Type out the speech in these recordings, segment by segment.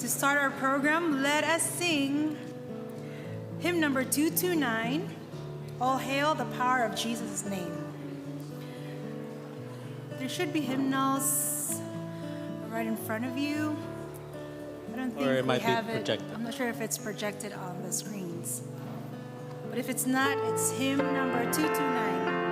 To start our program, let us sing hymn number 229, All Hail the Power of Jesus' Name. There should be hymnals right in front of you. I don't think we have it. I'm not sure if it's projected on the screens. But if it's not, it's hymn number 229.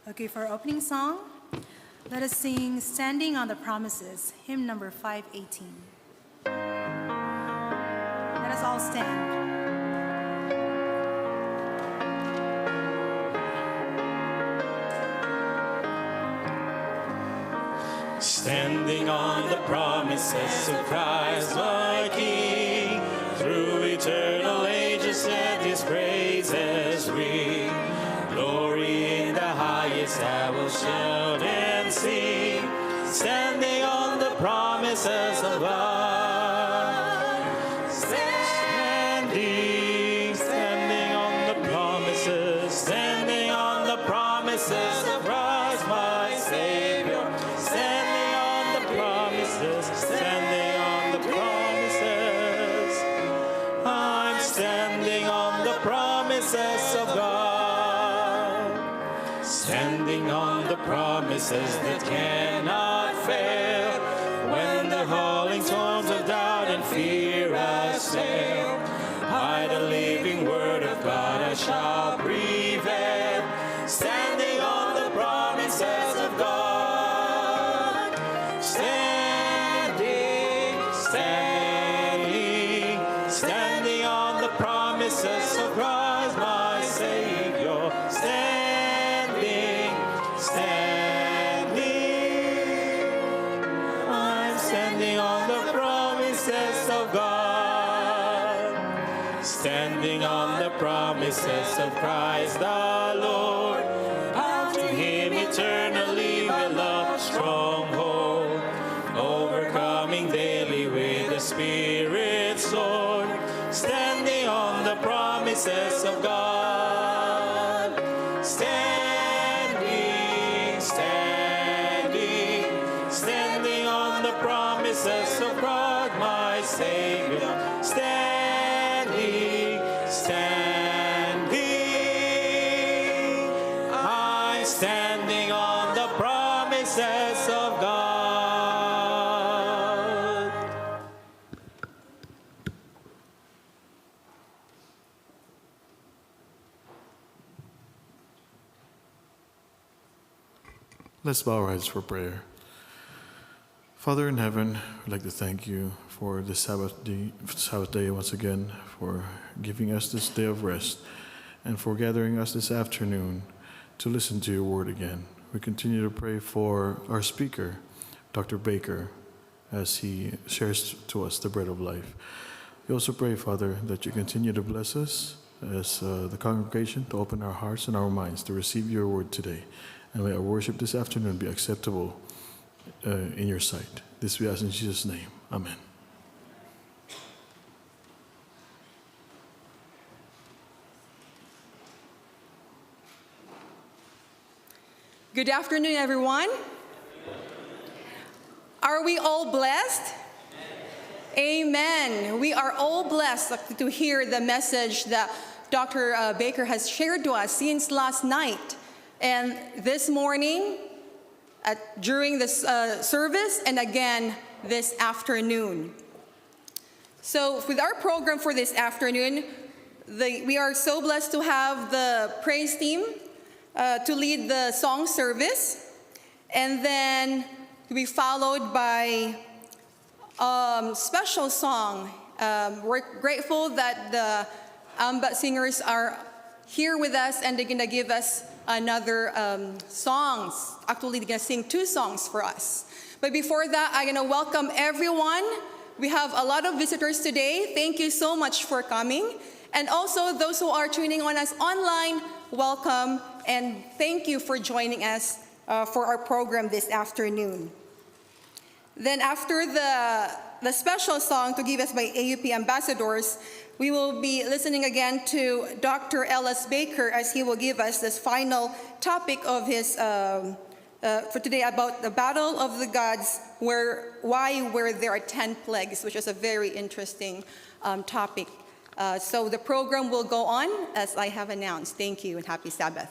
Okay, for our opening song, let us sing Standing on the Promises, hymn number 518. Let us all stand. Standing on the promises of Christ my King, through eternal ages and His praises ring. Glory in the highest I will shout and sing, standing on the promises of God. Standing on the promises, standing on the promises of Christ my Savior. Standing on the promises, standing on the promises. I'm standing on the promises of God. Standing on the promises that cannot fail. When the howling storms of doubt and fear assail, by the living word of God I shall prevail. Standing on the promises of God. Standing on the promises of Christ my Savior. I'm standing on the promises of God. standing on the promises of Christ the Lord. Out to him eternally will a stronghold, overcoming daily with the Spirit's sword, standing on the promises of God. Standing, standing, standing on the promises of God, my Savior. Standing, standing, I'm standing on the promises of God. Let's bow our heads for prayer. Father in heaven, I'd like to thank you for this Sabbath day once again, for giving us this day of rest, and for gathering us this afternoon to listen to your word again. We continue to pray for our speaker, Dr. Baker, as he shares to us the bread of life. We also pray, Father, that you continue to bless us as the congregation, to open our hearts and our minds to receive your word today. And may our worship this afternoon be acceptable in your sight. This we ask in Jesus' name. Amen. Good afternoon, everyone. Are we all blessed? Amen. We are all blessed to hear the message that Dr. Baker has shared to us since last night and this morning during this service, and again this afternoon. So with our program for this afternoon, we are so blessed to have the praise team to lead the song service, and then to be followed by special song. We're grateful that the AMBAT singers are here with us, and they're gonna give us another songs. Actually, they're gonna sing 2 songs for us. But before that, I'm gonna welcome everyone. We have a lot of visitors today. Thank you so much for coming. And also those who are tuning on us online, welcome, and thank you for joining us for our program this afternoon. Then after the special song to give us by AUP ambassadors, we will be listening again to Dr. Ellis Baker as he will give us this final topic of his, for today, about the battle of the gods, where there are 10 plagues, which is a very interesting topic. So the program will go on as I have announced. Thank you and happy Sabbath.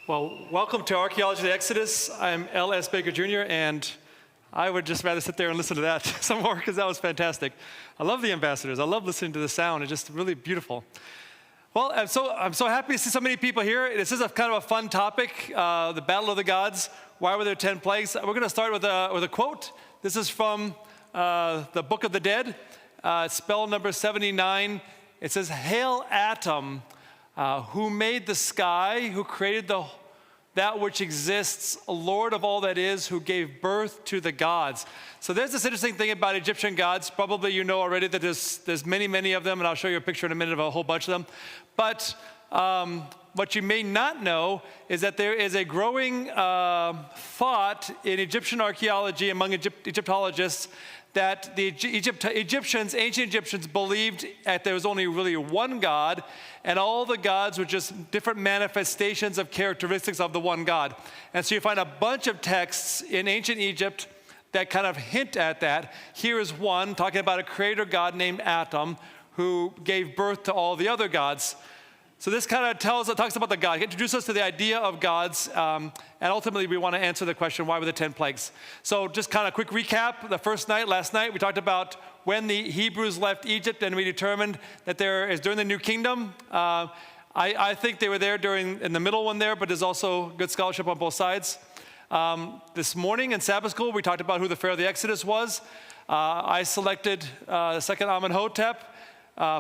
Well, welcome to Archaeology of the Exodus. I'm L.S. Baker Jr., and I would just rather sit there and listen to that some more because that was fantastic. I love the ambassadors. I love listening to the sound. It's just really beautiful. Well, I'm so happy to see so many people here. This is a kind of a fun topic, the Battle of the Gods. Why were there 10 plagues? We're going to start with a quote. This is from the Book of the Dead, spell number 79. It says, "Hail Atom, who made the sky, who created that which exists, Lord of all that is, who gave birth to the gods." So there's this interesting thing about Egyptian gods. Probably you know already that there's many of them, and I'll show you a picture in a minute of a whole bunch of them. But what you may not know is that there is a growing thought in Egyptian archaeology among Egyptologists that the ancient Egyptians believed that there was only really one God, and all the gods were just different manifestations of characteristics of the one God. And so you find a bunch of texts in ancient Egypt that kind of hint at that. Here is one talking about a creator god named Atom who gave birth to all the other gods. So this kind of talks about the God. It introduces us to the idea of gods, and ultimately we want to answer the question, why were the 10 plagues? So just kind of quick recap. The first night, last night, we talked about when the Hebrews left Egypt, and we determined that there is during the New Kingdom. I think they were there in the middle one there, but there's also good scholarship on both sides. This morning in Sabbath school, we talked about who the Pharaoh of the Exodus was. I selected the second Amenhotep.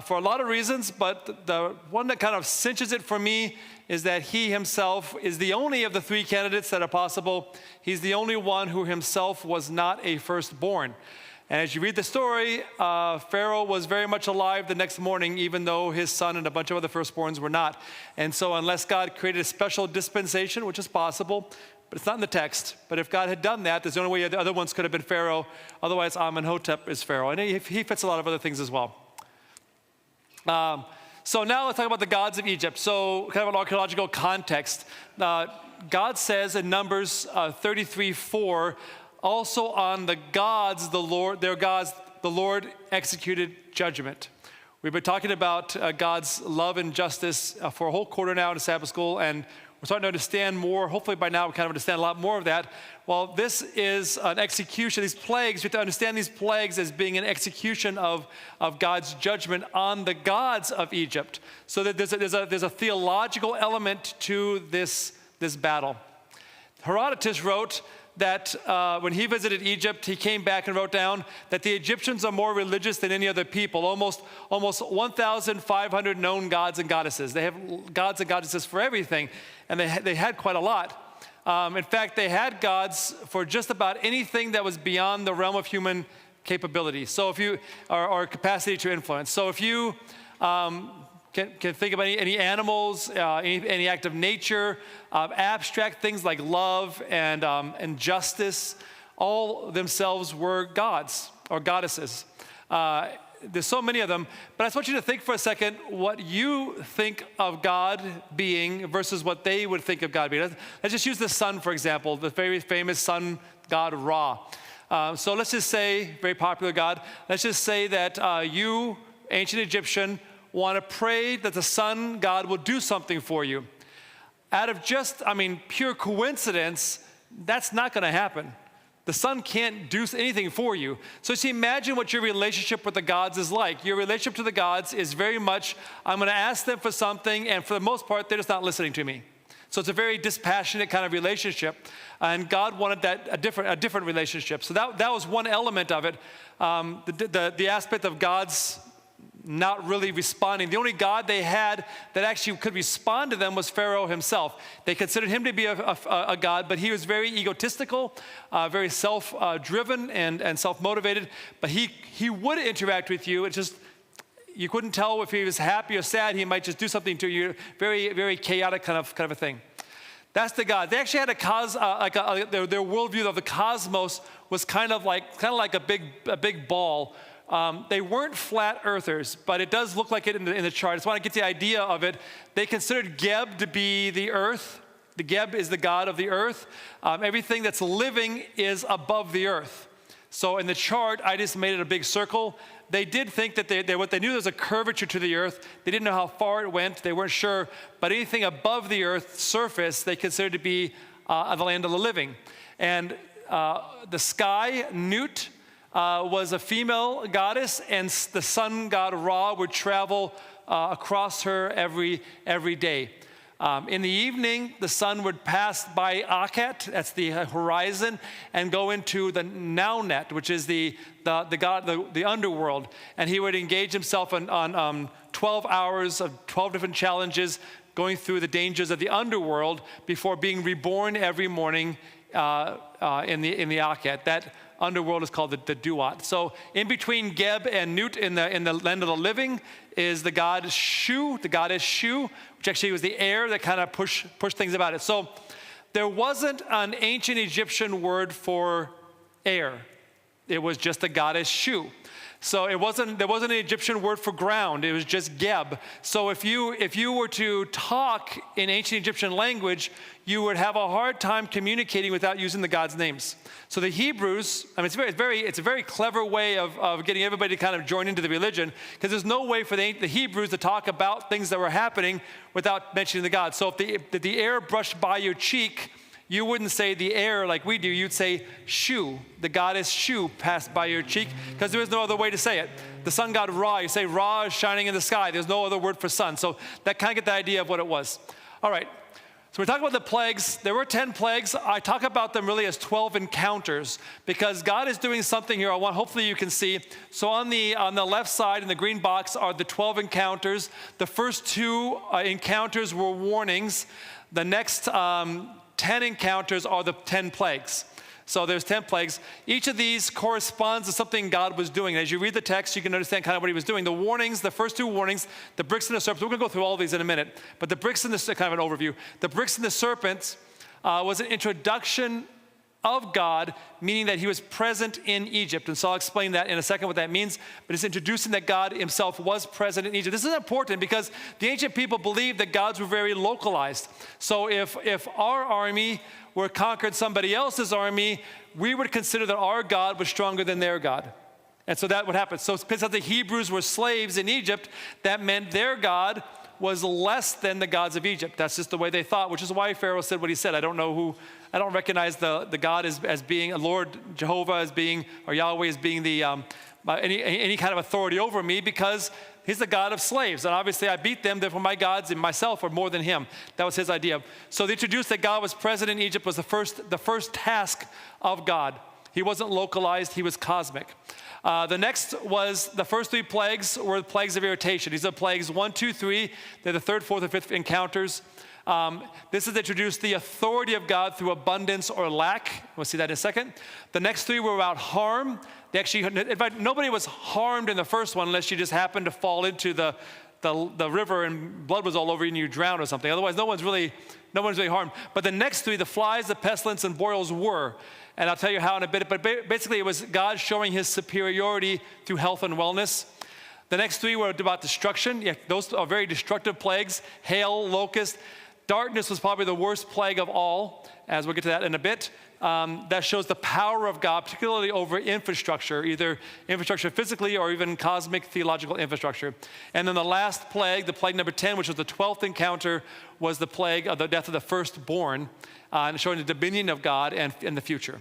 For a lot of reasons, but the one that kind of cinches it for me is that he himself is the only of the three candidates that are possible. He's the only one who himself was not a firstborn. And as you read the story, Pharaoh was very much alive the next morning, even though his son and a bunch of other firstborns were not. And so unless God created a special dispensation, which is possible, but it's not in the text. But if God had done that, there's the only way the other ones could have been Pharaoh. Otherwise, Amenhotep is Pharaoh. And he fits a lot of other things as well. So now let's talk about the gods of Egypt. So kind of an archaeological context. God says in Numbers 33:4, also on the gods, their gods, the Lord executed judgment. We've been talking about God's love and justice for a whole quarter now in Sabbath school, and we're starting to understand more. Hopefully by now we kind of understand a lot more of that. Well, this is an execution. These plagues, you have to understand these plagues as being an execution of God's judgment on the gods of Egypt. So that there's a theological element to this battle. Herodotus wrote that when he visited Egypt, he came back and wrote down that the Egyptians are more religious than any other people. Almost 1,500 known gods and goddesses. They have gods and goddesses for everything, and they had quite a lot. In fact, they had gods for just about anything that was beyond the realm of human capability. So if you or capacity to influence. So if you can think of any animals, any act of nature, abstract things like love and justice, all themselves were gods or goddesses. There's so many of them, but I just want you to think for a second what you think of God being versus what they would think of God being. Let's just use the sun, for example, the very famous sun god Ra. So let's just say, very popular god, let's just say that you, ancient Egyptian, want to pray that the sun god will do something for you. Out of just, pure coincidence, that's not going to happen. The sun can't do anything for you. So just imagine what your relationship with the gods is like. Your relationship to the gods is very much, I'm going to ask them for something, and for the most part, they're just not listening to me. So it's a very dispassionate kind of relationship, and God wanted that a different relationship. So that was one element of it. The aspect of God's not really responding. The only God they had that actually could respond to them was Pharaoh himself. They considered him to be a god, but he was very egotistical, very self-driven and self-motivated. But he would interact with you. It's just, you couldn't tell if he was happy or sad. He might just do something to you. Very, very chaotic kind of a thing. That's the God. They actually had their worldview of the cosmos was kind of like a big ball. They weren't flat earthers, but it does look like it in the chart. I just want to get the idea of it. They considered Geb to be the earth. The Geb is the god of the earth. Everything that's living is above the earth. So in the chart, I just made it a big circle. they did think that they knew there was a curvature to the earth. They didn't know how far it went. They weren't sure. But anything above the earth's surface, they considered to be the land of the living. And the sky, Nut, was a female goddess, and the sun god Ra would travel across her every day. In the evening, the sun would pass by Akhet, that's the horizon, and go into the Naunet, which is the underworld. And he would engage himself on 12 hours of 12 different challenges, going through the dangers of the underworld before being reborn every morning in the Akhet. That underworld is called the Duat. So in between Geb and Nut in the land of the living is the god Shu, the goddess Shu, which actually was the air that kind of pushed things about it. So there wasn't an ancient Egyptian word for air. It was just the goddess Shu. So there wasn't an Egyptian word for ground. It was just Geb. So if you were to talk in ancient Egyptian language, you would have a hard time communicating without using the gods' names. So the Hebrews, I mean, it's a very clever way of getting everybody to kind of join into the religion, because there's no way for the Hebrews to talk about things that were happening without mentioning the gods. So if the air brushed by your cheek, you wouldn't say the air like we do. You'd say Shu, the goddess Shu passed by your cheek, because there is no other way to say it. The sun god Ra, you say Ra is shining in the sky. There's no other word for sun. So that kind of get the idea of what it was. All right. So we're talking about the plagues. There were 10 plagues. I talk about them really as 12 encounters, because God is doing something here. Hopefully you can see. So on the left side in the green box are the 12 encounters. The first 2 encounters were warnings. The next 10 encounters are the 10 plagues. So there's 10 plagues. Each of these corresponds to something God was doing. As you read the text, you can understand kind of what he was doing. The warnings, the first 2 warnings, the bricks and the serpents, we're going to go through all of these in a minute. But the bricks and the, kind of an overview. The bricks and the serpents was an introduction of God, meaning that he was present in Egypt. And so I'll explain that in a second what that means. But it's introducing that God himself was present in Egypt. This is important because the ancient people believed that gods were very localized. So if our army were conquered somebody else's army, we would consider that our God was stronger than their God. And so that would happen. So because the Hebrews were slaves in Egypt, that meant their God was less than the gods of Egypt. That's just the way they thought, which is why Pharaoh said what he said. I don't recognize the God as being a Lord Jehovah as being, or Yahweh as being the any kind of authority over me, because he's the God of slaves. And obviously I beat them, therefore my gods and myself are more than him. That was his idea. So they introduced that God was present in Egypt was the first task of God. He wasn't localized, he was cosmic. The next was the first 3 plagues were the plagues of irritation. These are plagues 1, 2, 3. They're the 3rd, 4th, and 5th encounters. This is to introduce the authority of God through abundance or lack. We'll see that in a second. The next 3 were about harm. In fact, nobody was harmed in the first one unless you just happened to fall into the river and blood was all over you and you drowned or something. Otherwise, no one's really harmed. But the next 3, the flies, the pestilence, and boils were. And I'll tell you how in a bit. But basically, it was God showing his superiority through health and wellness. The next 3 were about destruction. Yeah, those are very destructive plagues. Hail, locust. Darkness was probably the worst plague of all, as we'll get to that in a bit. That shows the power of God, particularly over infrastructure, either infrastructure physically or even cosmic theological infrastructure. And then the last plague, the plague number 10, which was the 12th encounter, was the plague of the death of the firstborn, and showing the dominion of God and in the future.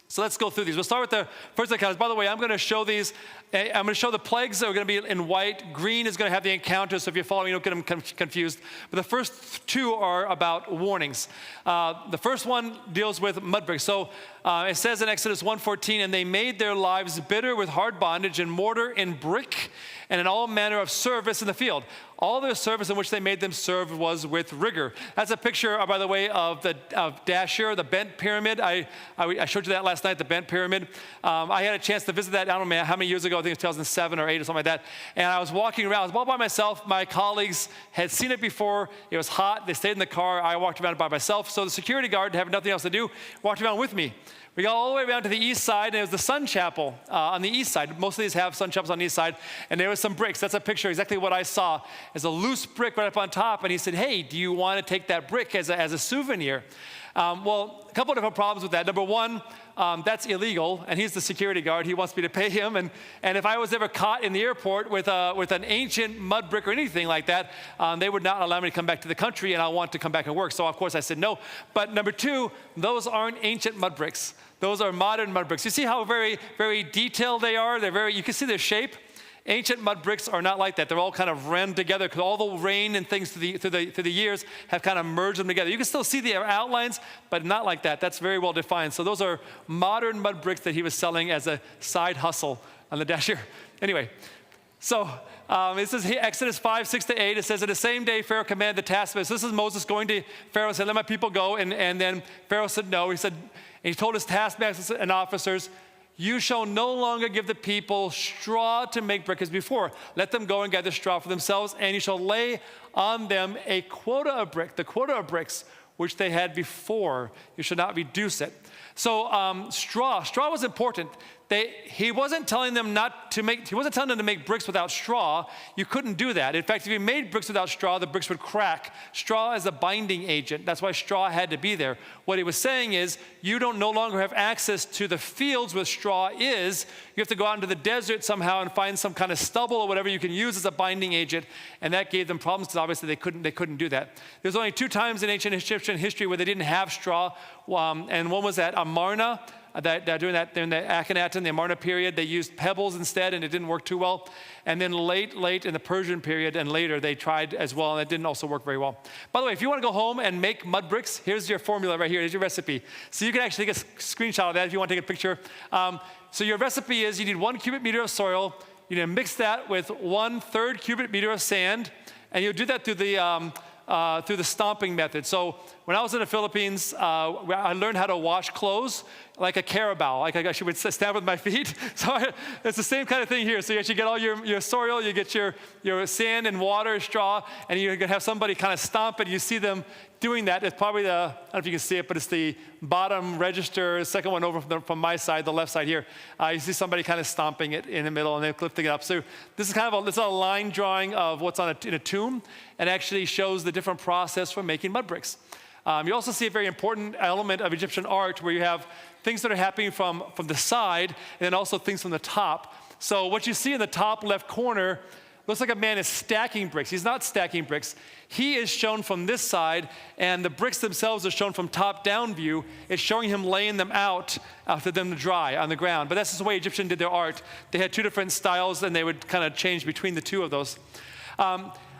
So let's go through these. We'll start with the first encounters. By the way, I'm going to show these. I'm going to show the plagues that are going to be in white. Green is going to have the encounters, so if you're following, you don't get them confused. But the first 2 are about warnings. The first one deals with mud bricks. So it says in Exodus 1:14, and they made their lives bitter with hard bondage in mortar and brick and in all manner of service in the field. All their service in which they made them serve was with rigor. That's a picture, by the way, of Dashur, the bent pyramid. I showed you that last night, the bent pyramid. I had a chance to visit that, I don't know how many years ago, I think it was 2007 or 8 or something like that. And I was walking around, I was all by myself. My colleagues had seen it before. It was hot. They stayed in the car. I walked around by myself. So the security guard, having nothing else to do, walked around with me. We got all the way around to the east side, and it was the Sun Chapel on the east side. Most of these have Sun Chapels on the east side, and there was some bricks. That's a picture, exactly what I saw. There's a loose brick right up on top, and he said, hey, do you want to take that brick as a souvenir? Well, a couple of different problems with that. Number one, that's illegal, and he's the security guard. He wants me to pay him, and if I was ever caught in the airport with an ancient mud brick or anything like that, they would not allow me to come back to the country, and I want to come back and work. So of course I said no. But number two, those aren't ancient mud bricks. Those are modern mud bricks. You see how very, very detailed they are? You can see their shape. Ancient mud bricks are not like that. They're all kind of rammed together because all the rain and things through the years have kind of merged them together. You can still see the outlines, but not like that. That's very well defined. So those are modern mud bricks that he was selling as a side hustle on the dash here. Anyway, so it says here, Exodus 5:6-8. It says, "In the same day Pharaoh commanded the taskmasters." This is Moses going to Pharaoh and said, "Let my people go." And then Pharaoh said no. And he told his taskmasters and officers, "You shall no longer give the people straw to make bricks as before. Let them go and gather straw for themselves, and you shall lay on them a quota of brick, the quota of bricks which they had before. You shall not reduce it." So straw was important. He wasn't telling them to make bricks without straw. You couldn't do that. In fact, if you made bricks without straw, the bricks would crack. Straw is a binding agent. That's why straw had to be there. What he was saying is, you don't no longer have access to the fields where straw is. You have to go out into the desert somehow and find some kind of stubble or whatever you can use as a binding agent. And that gave them problems because obviously they couldn't do that. There's only 2 times in ancient Egyptian history where they didn't have straw. And one was at Amarna. During the Akhenaten, the Amarna period, they used pebbles instead, and it didn't work too well. And then late in the Persian period and later, they tried as well, and it didn't also work very well. By the way, if you want to go home and make mud bricks, here's your formula right here. Here's your recipe. So you can actually take a screenshot of that if you want to take a picture. So your recipe is you need 1 cubic meter of soil. You need to mix that with 1/3 cubic meter of sand, and you'll do that through the stomping method. So when I was in the Philippines, I learned how to wash clothes like a carabao. Like I guess you would stand with my feet. So it's the same kind of thing here. So you actually get all your soil, you get your sand and water, straw, and you're going to have somebody kind of stomp it. You see them doing that. It's probably I don't know if you can see it, but it's the bottom register, second one over from my side, the left side here. You see somebody kind of stomping it in the middle and they're lifting it up. So this is kind of a line drawing of what's in a tomb, and actually shows the different process for making mud bricks. You also see a very important element of Egyptian art where you have things that are happening from the side and then also things from the top. So what you see in the top left corner looks like a man is stacking bricks. He's not stacking bricks. He is shown from this side, and the bricks themselves are shown from top-down view. It's showing him laying them out for them to dry on the ground. But that's just the way Egyptians did their art. They had 2 different styles, and they would kind of change between the 2 of those.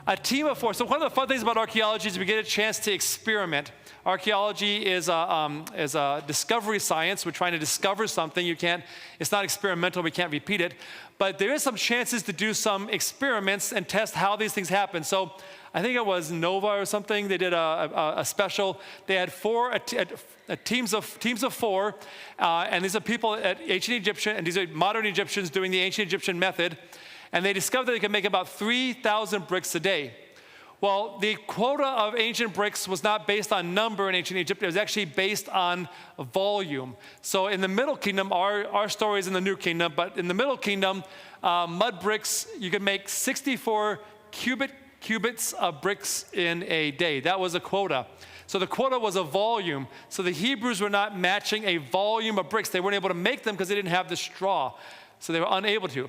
A team of 4. So one of the fun things about archaeology is we get a chance to experiment. Archaeology is a discovery science. We're trying to discover something. It's not experimental. We can't repeat it. But there is some chances to do some experiments and test how these things happen. So I think it was Nova or something. They did a special. They had teams of 4, and these are people at ancient Egyptian, and these are modern Egyptians doing the ancient Egyptian method. And they discovered that they could make about 3,000 bricks a day. Well, the quota of ancient bricks was not based on number in ancient Egypt. It was actually based on volume. So in the Middle Kingdom, our story is in the New Kingdom, but in the Middle Kingdom, mud bricks, you could make 64 cubits of bricks in a day. That was a quota. So the quota was a volume. So the Hebrews were not matching a volume of bricks. They weren't able to make them because they didn't have the straw. So they were unable to.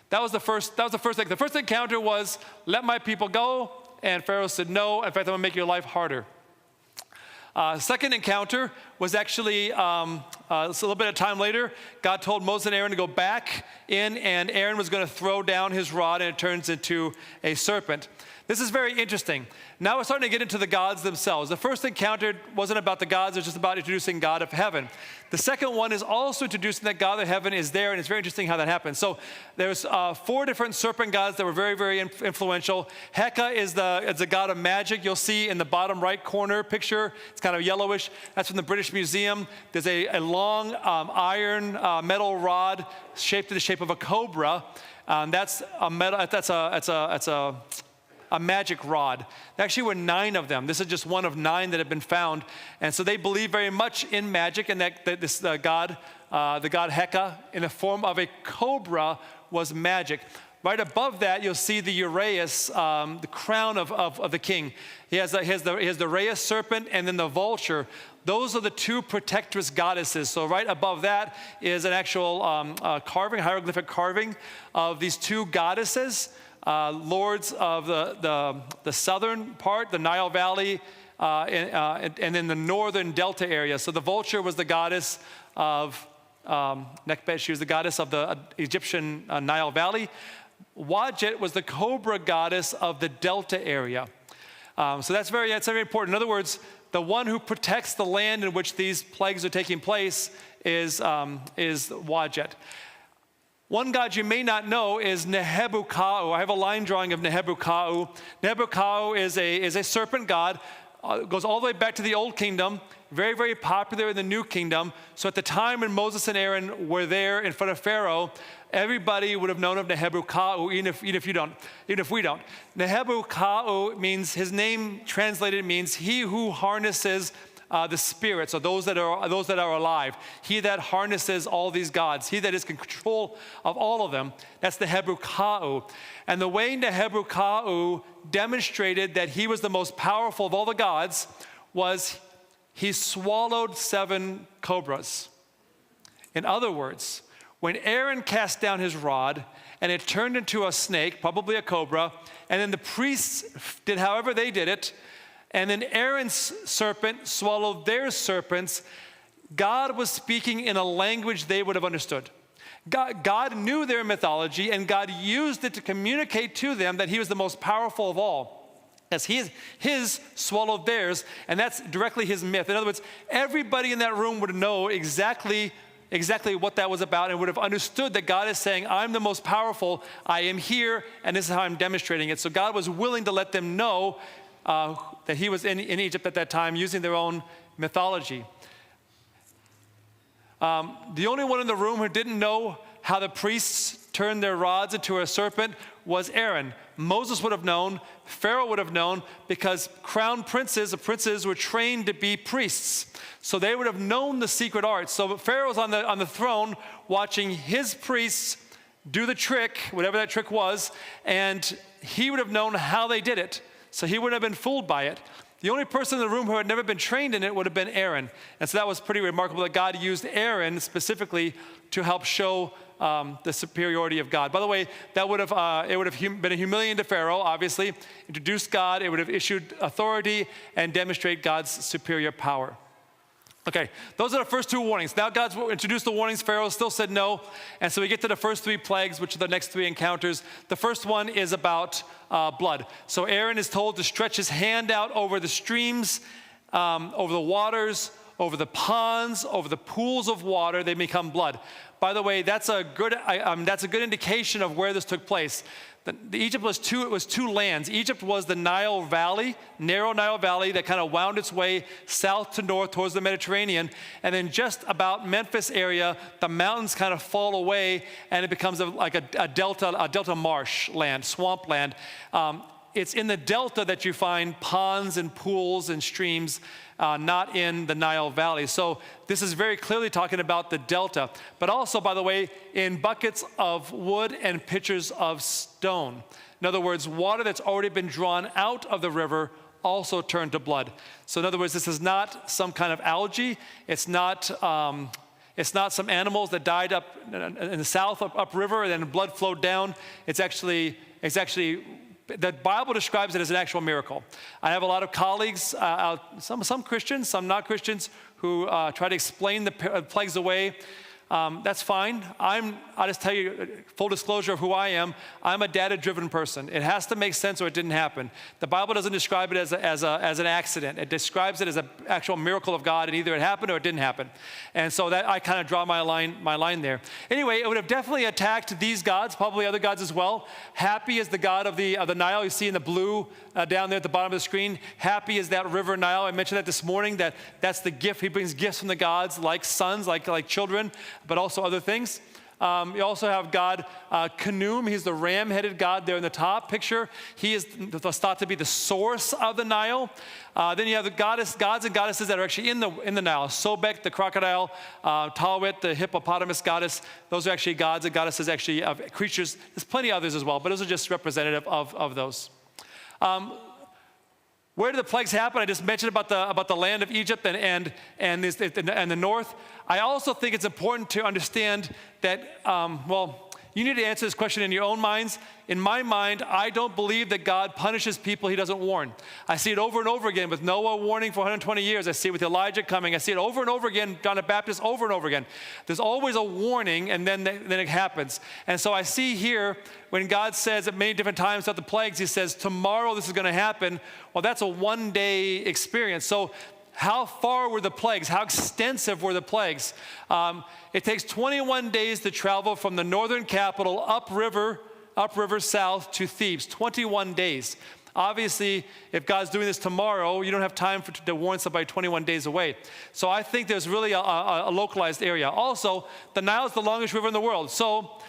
That was the first thing. The first encounter was, let my people go. And Pharaoh said, no. In fact, I'm going to make your life harder. Second encounter was actually a little bit of time later. God told Moses and Aaron to go back in, and Aaron was going to throw down his rod, and it turns into a serpent. This is very interesting. Now we're starting to get into the gods themselves. The first encounter wasn't about the gods, it was just about introducing God of heaven. The second one is also introducing that God of heaven is there, and it's very interesting how that happens. So there's 4 different serpent gods that were very, very influential. Heka is the god of magic. You'll see in the bottom right corner picture, it's kind of yellowish. That's from the British Museum. There's a long iron metal rod shaped in the shape of a cobra. That's a magic rod. There actually were 9 of them. This is just one of 9 that have been found. And so they believe very much in magic, and that this god Heka, in the form of a cobra, was magic. Right above that, you'll see the uraeus, the crown of the king. He has the uraeus serpent and then the vulture. Those are the two protectress goddesses. So right above that is an actual carving, hieroglyphic carving of these two goddesses, lords of the southern part, the Nile Valley, and then the northern delta area. So the vulture was the goddess of Nekbet. She was the goddess of the Egyptian Nile Valley. Wadjet was the cobra goddess of the delta area. So that's very important. In other words, the one who protects the land in which these plagues are taking place is Wadjet. One god you may not know is Nehebu-Ka'u. I have a line drawing of Nehebu-Ka'u. Nehebu-Ka'u is a serpent god. Goes all the way back to the Old Kingdom. Very, very popular in the New Kingdom. So at the time when Moses and Aaron were there in front of Pharaoh, everybody would have known of Nehebu-Ka'u, even if we don't. Nehebu-Ka'u means, his name translated means he who harnesses the spirits, so those that are alive. He that harnesses all these gods. He that is in control of all of them. That's Nehebu-Ka'u. And the way Nehebu-Ka'u demonstrated that he was the most powerful of all the gods was he swallowed 7 cobras. In other words, when Aaron cast down his rod and it turned into a snake, probably a cobra, and then the priests did however they did it, and then Aaron's serpent swallowed their serpents, God was speaking in a language they would have understood. God knew their mythology, and God used it to communicate to them that he was the most powerful of all. As his swallowed theirs, and that's directly his myth. In other words, everybody in that room would know exactly what that was about and would have understood that God is saying, I'm the most powerful, I am here, and this is how I'm demonstrating it. So God was willing to let them know that he was in Egypt at that time using their own mythology. The only one in the room who didn't know how the priests turned their rods into a serpent was Aaron. Moses would have known, Pharaoh would have known, because crown princes, the princes were trained to be priests. So they would have known the secret arts. So Pharaoh's on the throne watching his priests do the trick, whatever that trick was, and he would have known how they did it. So he wouldn't have been fooled by it. The only person in the room who had never been trained in it would have been Aaron. And so that was pretty remarkable that God used Aaron specifically to help show the superiority of God. By the way, that would have been a humiliation to Pharaoh, obviously. Introduced God, it would have issued authority and demonstrate God's superior power. Okay, those are the first 2 warnings. Now God's introduced the warnings. Pharaoh still said no. And so we get to the first 3 plagues, which are the next 3 encounters. The first one is about blood. So Aaron is told to stretch his hand out over the streams, over the waters, over the ponds, over the pools of water. They become blood. By the way, that's a good indication of where this took place. Egypt was two lands. Egypt was the Nile Valley, narrow Nile Valley that kind of wound its way south to north towards the Mediterranean. And then just about Memphis area, the mountains kind of fall away and it becomes like a delta marsh land, swamp land. It's in the delta that you find ponds and pools and streams, not in the Nile Valley. So this is very clearly talking about the delta. But also, by the way, in buckets of wood and pitchers of stone. In other words, water that's already been drawn out of the river also turned to blood. So in other words, this is not some kind of algae. It's not some animals that died up in the south, upriver, and then blood flowed down. It's actually the Bible describes it as an actual miracle. I have a lot of colleagues, some Christians, some not Christians, who try to explain the plagues away. That's fine. I'll just tell you, full disclosure of who I am. I'm a data-driven person. It has to make sense or it didn't happen. The Bible doesn't describe it as an accident. It describes it as an actual miracle of God, and either it happened or it didn't happen. And so that I kind of draw my line there. Anyway, it would have definitely attacked these gods, probably other gods as well. Happy is the god of the Nile. You see in the blue down there at the bottom of the screen. Happy is that river Nile. I mentioned that this morning. That's the gift. He brings gifts from the gods, like sons, like children, but also other things. You also have God Khnum. He's the ram-headed God there in the top picture. He is thought to be the source of the Nile. Then you have the gods and goddesses that are actually in the Nile. Sobek, the crocodile, Tawit, the hippopotamus goddess. Those are actually gods and goddesses actually of creatures. There's plenty of others as well, but those are just representative of those. Where do the plagues happen? I just mentioned about the land of Egypt and the north. I also think it's important to understand that, you need to answer this question in your own minds. In my mind, I don't believe that God punishes people he doesn't warn. I see it over and over again with Noah warning for 120 years. I see it with Elijah coming. I see it over and over again, John the Baptist over and over again. There's always a warning, and then it happens. And so I see here when God says at many different times throughout the plagues, he says, tomorrow this is going to happen. Well, that's a one-day experience. So how far were the plagues? How extensive were the plagues? It takes 21 days to travel from the northern capital upriver south to Thebes. 21 days. Obviously, if God's doing this tomorrow, you don't have time to warn somebody 21 days away. So I think there's really a localized area. Also, the Nile is the longest river in the world. So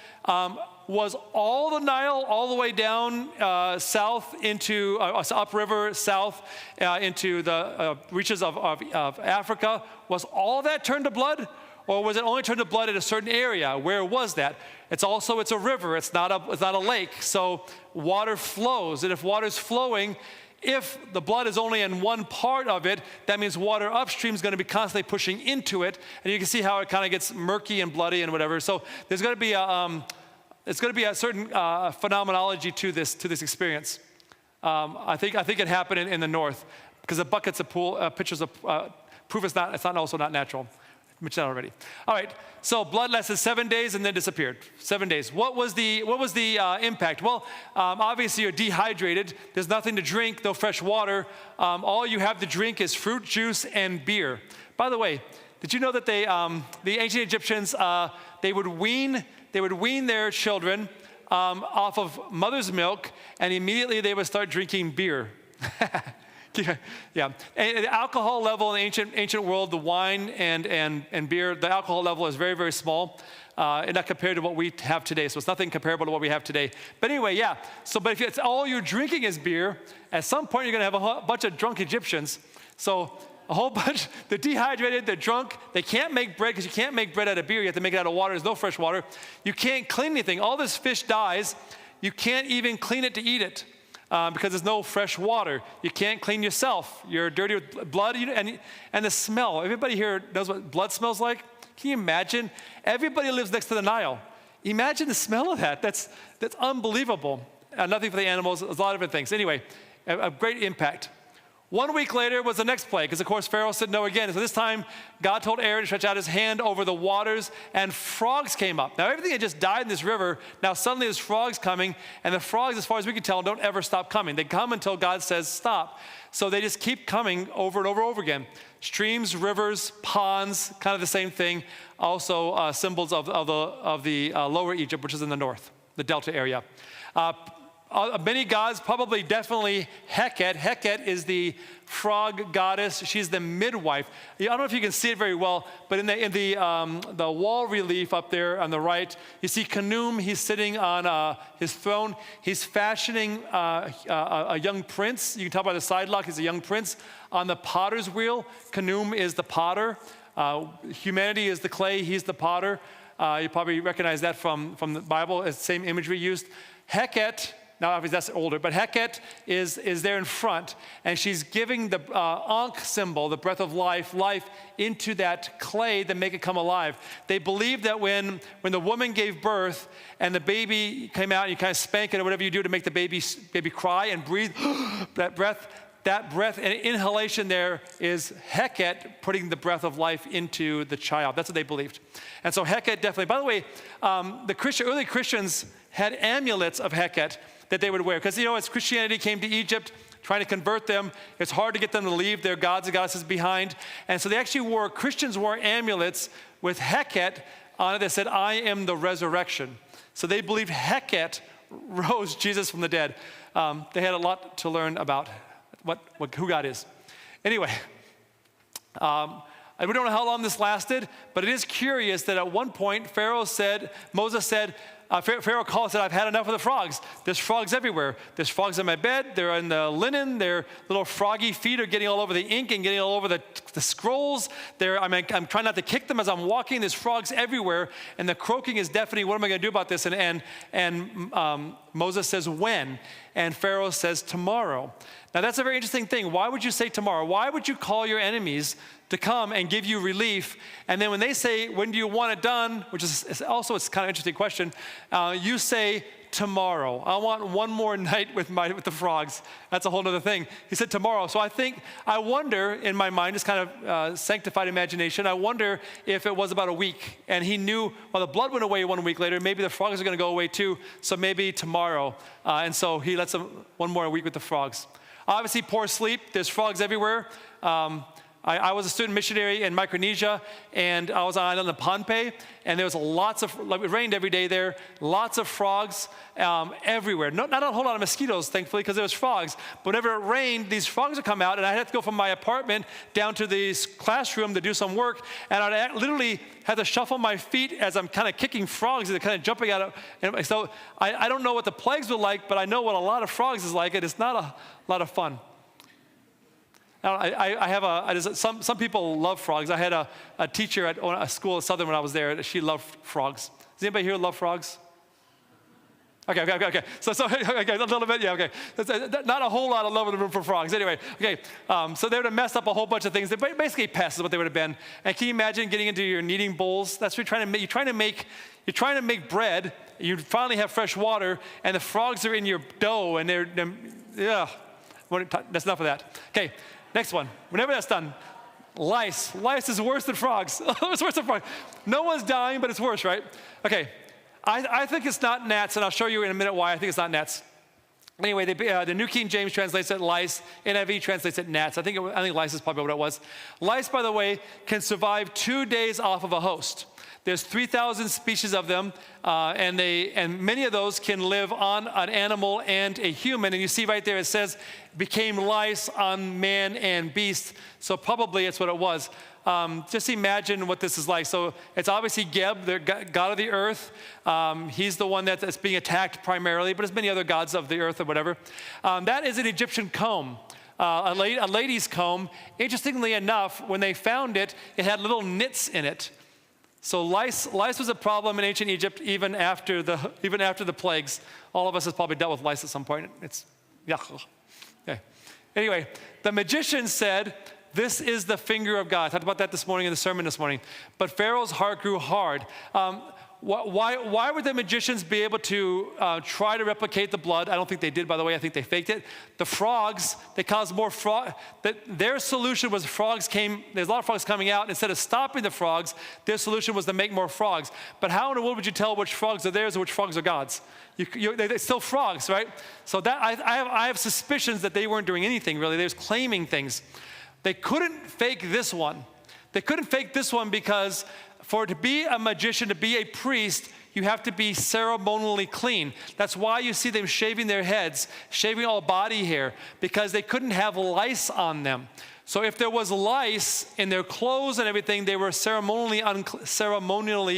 was all the Nile all the way down south into upriver south into the reaches of Africa? Was all that turned to blood, or was it only turned to blood in a certain area? Where was that? It's a river. It's not a lake. So water flows, and if water's flowing, if the blood is only in one part of it, that means water upstream is going to be constantly pushing into it, and you can see how it kind of gets murky and bloody and whatever. So there's going to be it's going to be a certain phenomenology to this experience. I think it happened in the north because the buckets of pictures of proof it's also not natural. I mentioned that already. All right. So blood lasted 7 days and then disappeared. 7 days. What was the impact? Well, obviously you're dehydrated. There's nothing to drink, no fresh water. All you have to drink is fruit juice and beer. By the way, did you know that the ancient Egyptians they would wean their children off of mother's milk, and immediately they would start drinking beer. Yeah. And the alcohol level in the ancient world, the wine and beer, the alcohol level is very, very small, and not compared to what we have today. So it's nothing comparable to what we have today. But anyway, yeah. So, but if it's all you're drinking is beer, at some point you're going to have a bunch of drunk Egyptians. So a whole bunch, they're dehydrated, they're drunk, they can't make bread because you can't make bread out of beer, you have to make it out of water, there's no fresh water. You can't clean anything. All this fish dies, you can't even clean it to eat it because there's no fresh water. You can't clean yourself. You're dirty with blood and the smell. Everybody here knows what blood smells like? Can you imagine? Everybody lives next to the Nile. Imagine the smell of that. That's unbelievable. Nothing for the animals, there's a lot of different things. Anyway, a great impact. 1 week later was the next plague, because of course Pharaoh said no again. So this time, God told Aaron to stretch out his hand over the waters, and frogs came up. Now everything had just died in this river. Now suddenly there's frogs coming, and the frogs, as far as we can tell, don't ever stop coming. They come until God says stop. So they just keep coming over and over again. Streams, rivers, ponds, kind of the same thing. Also symbols of the lower Egypt, which is in the north, the delta area. Many gods, probably definitely Heket. Heket is the frog goddess. She's the midwife. I don't know if you can see it very well, but in the wall relief up there on the right, you see Khnum. He's sitting on his throne. He's fashioning a young prince. You can tell by the side lock, he's a young prince. On the potter's wheel, Khnum is the potter. Humanity is the clay. He's the potter. You probably recognize that from the Bible. It's the same imagery used. Heket. Now, obviously, that's older, but Heket is there in front, and she's giving the Ankh symbol, the breath of life, into that clay to make it come alive. They believe that when the woman gave birth and the baby came out, and you kind of spank it or whatever you do to make the baby cry and breathe, that breath and inhalation there is Heket putting the breath of life into the child. That's what they believed. And so Heket definitely, by the way, early Christians had amulets of Heket that they would wear. Because, as Christianity came to Egypt, trying to convert them, it's hard to get them to leave their gods and goddesses behind. And so Christians wore amulets with Heket on it that said, I am the resurrection. So they believed Heket rose Jesus from the dead. They had a lot to learn about who God is. Anyway, And we don't know how long this lasted, but it is curious that at one point, Moses said, Pharaoh called and said, I've had enough of the frogs. There's frogs everywhere. There's frogs in my bed. They're in the linen. Their little froggy feet are getting all over the ink and getting all over the scrolls. I'm trying not to kick them as I'm walking. There's frogs everywhere. And the croaking is deafening. What am I going to do about this? And Moses says, when? And Pharaoh says, tomorrow. Now, that's a very interesting thing. Why would you say tomorrow? Why would you call your enemies to come and give you relief? And then when they say, when do you want it done? Which is also, it's kind of an interesting question. You say, tomorrow. I want one more night with the frogs. That's a whole other thing. He said tomorrow. So I wonder, in my mind, it's kind of sanctified imagination, I wonder if it was about a week. And he knew, well, the blood went away 1 week later. Maybe the frogs are going to go away too. So maybe tomorrow. And so he lets them one more week with the frogs. Obviously, poor sleep. There's frogs everywhere. I was a student missionary in Micronesia, and I was on the island of Pohnpei, and there was it rained every day there, lots of frogs everywhere. Not a whole lot of mosquitoes, thankfully, because there was frogs. But whenever it rained, these frogs would come out, and I had to go from my apartment down to this classroom to do some work, and I literally had to shuffle my feet as I'm kind of kicking frogs, and they're kind of jumping out. And so I don't know what the plagues were like, but I know what a lot of frogs is like, and it's not a lot of fun. Now, some people love frogs. I had a teacher at a school at Southern when I was there. She loved frogs. Does anybody here love frogs? Okay. So okay, a little bit, yeah, okay. Not a whole lot of love in the room for frogs. Anyway, okay. So they would have messed up a whole bunch of things. Basically, pests is what they would have been. And can you imagine getting into your kneading bowls? That's what you're trying to make bread. You finally have fresh water, and the frogs are in your dough, and yeah. That's enough of that. Okay. Next one. Whenever that's done, lice. Lice is worse than frogs. It's worse than frogs. No one's dying, but it's worse, right? Okay. I think it's not gnats, and I'll show you in a minute why I think it's not gnats. Anyway, the New King James translates it lice. NIV translates it gnats. I think lice is probably what it was. Lice, by the way, can survive 2 days off of a host. There's 3,000 species of them, and many of those can live on an animal and a human. And you see right there, it says, became lice on man and beast. So probably it's what it was. Just imagine what this is like. So it's obviously Geb, the god of the earth. He's the one that's being attacked primarily, but there's many other gods of the earth or whatever. That is an Egyptian comb. A lady's comb. Interestingly enough, when they found it, it had little nits in it. So lice was a problem in ancient Egypt even after the plagues. All of us has probably dealt with lice at some point. It's yuck. Okay. Anyway, the magician said, this is the finger of God. I talked about that this morning in the sermon this morning. But Pharaoh's heart grew hard. Why would the magicians be able to try to replicate the blood? I don't think they did, by the way. I think they faked it. The frogs, they caused more frog. Their solution was there's a lot of frogs coming out. Instead of stopping the frogs, their solution was to make more frogs. But how in the world would you tell which frogs are theirs and which frogs are God's? They're still frogs, right? So that I have suspicions that they weren't doing anything, really. They were claiming things. They couldn't fake this one. They couldn't fake this one because for to be a magician, to be a priest, you have to be ceremonially clean. That's why you see them shaving their heads, shaving all body hair, because they couldn't have lice on them. So if there was lice in their clothes and everything, they were ceremonially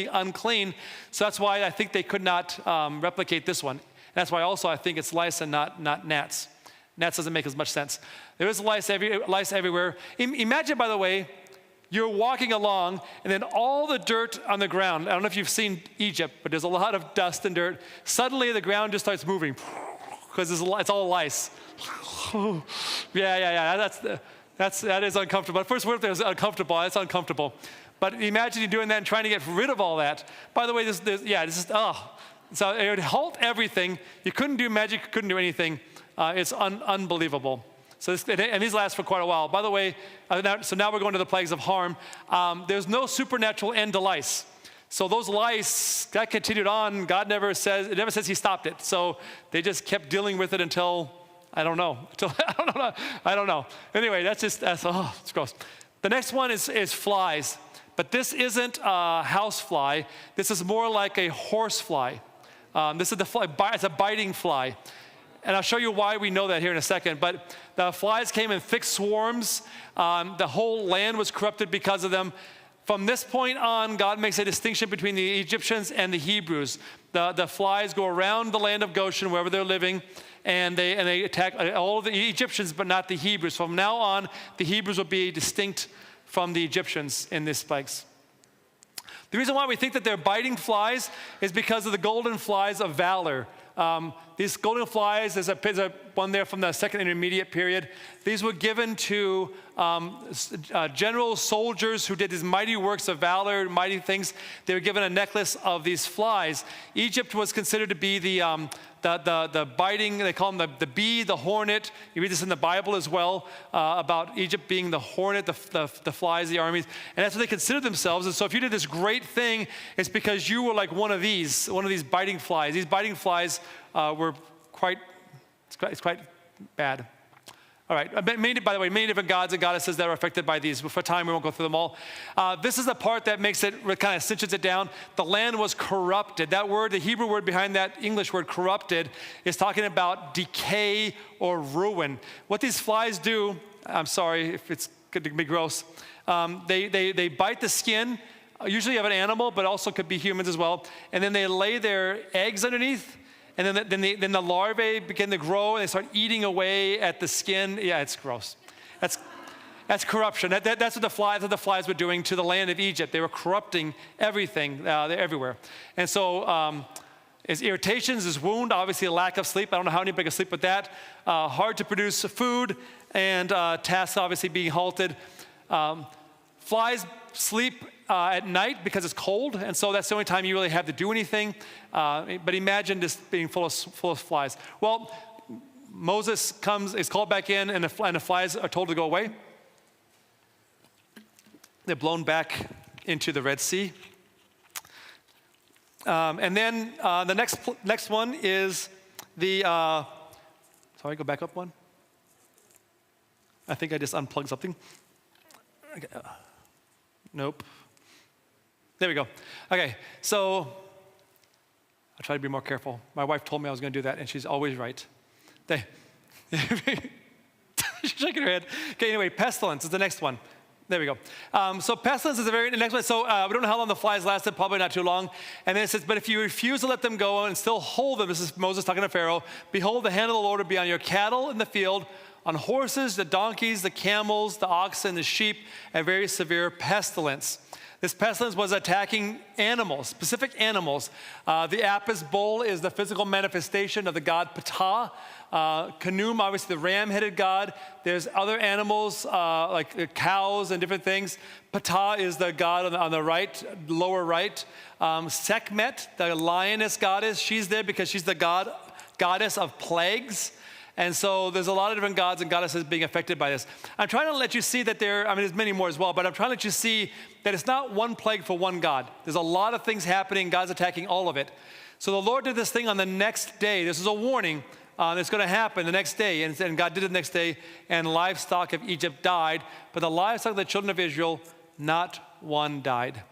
unclean. So that's why I think they could not replicate this one. And that's why also I think it's lice and not gnats. Gnats doesn't make as much sense. There is lice everywhere. Imagine, by the way, you're walking along, and then all the dirt on the ground, I don't know if you've seen Egypt, but there's a lot of dust and dirt. Suddenly, the ground just starts moving because it's all lice. Yeah, that is uncomfortable. At first, what if it was uncomfortable? That's uncomfortable. But imagine you doing that and trying to get rid of all that. By the way, this is, So it would halt everything. You couldn't do magic, you couldn't do anything. It's unbelievable. And these last for quite a while. By the way, so now we're going to the plagues of harm. There's no supernatural end to lice. So those lice, that continued on. God never says he stopped it. So they just kept dealing with it until, I don't know. I don't know. Anyway, it's gross. The next one is flies. But this isn't a house fly. This is more like a horse fly. This is the fly, it's a biting fly. And I'll show you why we know that here in a second. But the flies came in thick swarms. The whole land was corrupted because of them. From this point on, God makes a distinction between the Egyptians and the Hebrews. The flies go around the land of Goshen, wherever they're living, and they attack all of the Egyptians, but not the Hebrews. From now on, the Hebrews will be distinct from the Egyptians in these plagues. The reason why we think that they're biting flies is because of the golden flies of valor. These golden flies, there's a one there from the Second Intermediate period. These were given to general soldiers who did these mighty works of valor, mighty things. They were given a necklace of these flies. Egypt was considered to be the biting, they call them the bee, the hornet. You read this in the Bible as well, about Egypt being the hornet, the flies, the armies. And that's what they considered themselves. And so if you did this great thing, it's because you were like one of these biting flies. These biting flies were quite bad. All right, by the way, many different gods and goddesses that are affected by these. For time, we won't go through them all. This is the part that makes it, kind of cinches it down. The land was corrupted. That word, the Hebrew word behind that English word corrupted, is talking about decay or ruin. What these flies do, I'm sorry if it's going to be gross, they bite the skin, usually of an animal, but also could be humans as well, and then they lay their eggs underneath. And then the larvae begin to grow and they start eating away at the skin. Yeah, it's gross. That's corruption. That's what the flies were doing to the land of Egypt. They were corrupting everything. They're everywhere. And so it's irritations, it's wound, obviously a lack of sleep. I don't know how anybody can sleep with that. Hard to produce food, and tasks obviously being halted. Flies sleep at night because it's cold, and so that's the only time you really have to do anything. But imagine this being full of flies. Well, Moses is called back in, and the flies are told to go away. They're blown back into the Red Sea. And then the next one is the, sorry, go back up one. I think I just unplugged something. Okay. Nope. There we go. Okay, so I'll try to be more careful. My wife told me I was going to do that, and she's always right. She's shaking her head. Okay, anyway, pestilence is the next one. There we go. So pestilence is the next one. So we don't know how long the flies lasted, probably not too long. And then it says, but if you refuse to let them go and still hold them, this is Moses talking to Pharaoh, behold, the hand of the Lord will be on your cattle in the field, on horses, the donkeys, the camels, the oxen, the sheep, a very severe pestilence. This pestilence was attacking animals, specific animals. The Apis bull is the physical manifestation of the god Ptah. Khnum, obviously the ram-headed god. There's other animals like cows and different things. Ptah is the god on the right, lower right. Sekhmet, the lioness goddess, she's there because she's the goddess of plagues. And so there's a lot of different gods and goddesses being affected by this. I'm trying to let you see that there's many more as well, but I'm trying to let you see that it's not one plague for one god. There's a lot of things happening, God's attacking all of it. So the Lord did this thing on the next day. This is a warning that's going to happen the next day. And God did it the next day, and livestock of Egypt died. But the livestock of the children of Israel, not one died.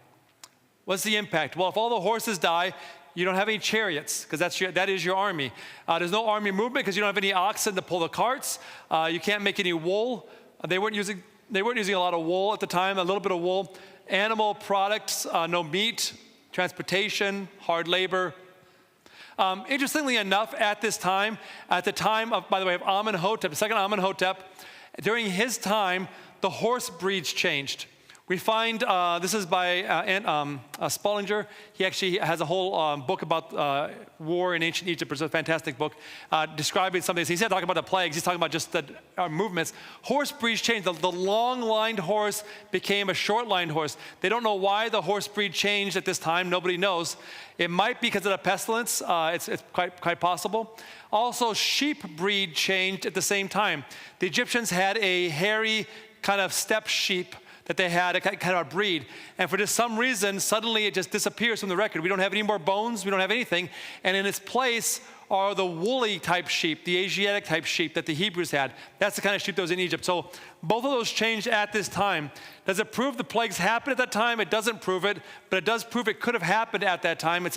What's the impact? Well, if all the horses die, you don't have any chariots, because that is your army. There's no army movement because you don't have any oxen to pull the carts. You can't make any wool. They weren't using a lot of wool at the time, a little bit of wool. Animal products, no meat, transportation, hard labor. Interestingly enough, at the time of, by the way, of Amenhotep, the second Amenhotep, during his time, the horse breeds changed. We find, this is by Spollinger. He actually has a whole book about war in ancient Egypt. It's a fantastic book describing some of these. He's not talking about the plagues. He's talking about just the movements. Horse breeds changed. The long-lined horse became a short-lined horse. They don't know why the horse breed changed at this time. Nobody knows. It might be because of the pestilence. It's quite possible. Also, sheep breed changed at the same time. The Egyptians had a hairy kind of steppe sheep that they had, a kind of a breed. And for just some reason, suddenly it just disappears from the record. We don't have any more bones. We don't have anything. And in its place are the woolly type sheep, the Asiatic type sheep that the Hebrews had. That's the kind of sheep that was in Egypt. So both of those changed at this time. Does it prove the plagues happened at that time? It doesn't prove it, but it does prove it could have happened at that time.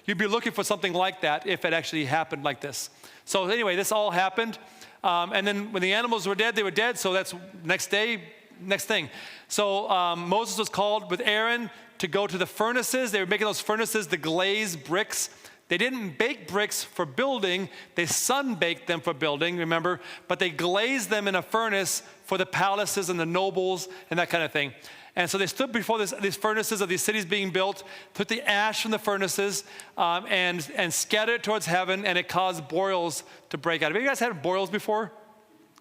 You'd be looking for something like that if it actually happened like this. So anyway, this all happened. And then when the animals were dead, they were dead. So that's next thing. So Moses was called with Aaron to go to the furnaces. They were making those furnaces, the glazed bricks. They didn't bake bricks for building. They sun-baked them for building, remember? But they glazed them in a furnace for the palaces and the nobles and that kind of thing. And so they stood before these furnaces of these cities being built, took the ash from the furnaces and scattered it towards heaven, and it caused boils to break out. Have you guys had boils before?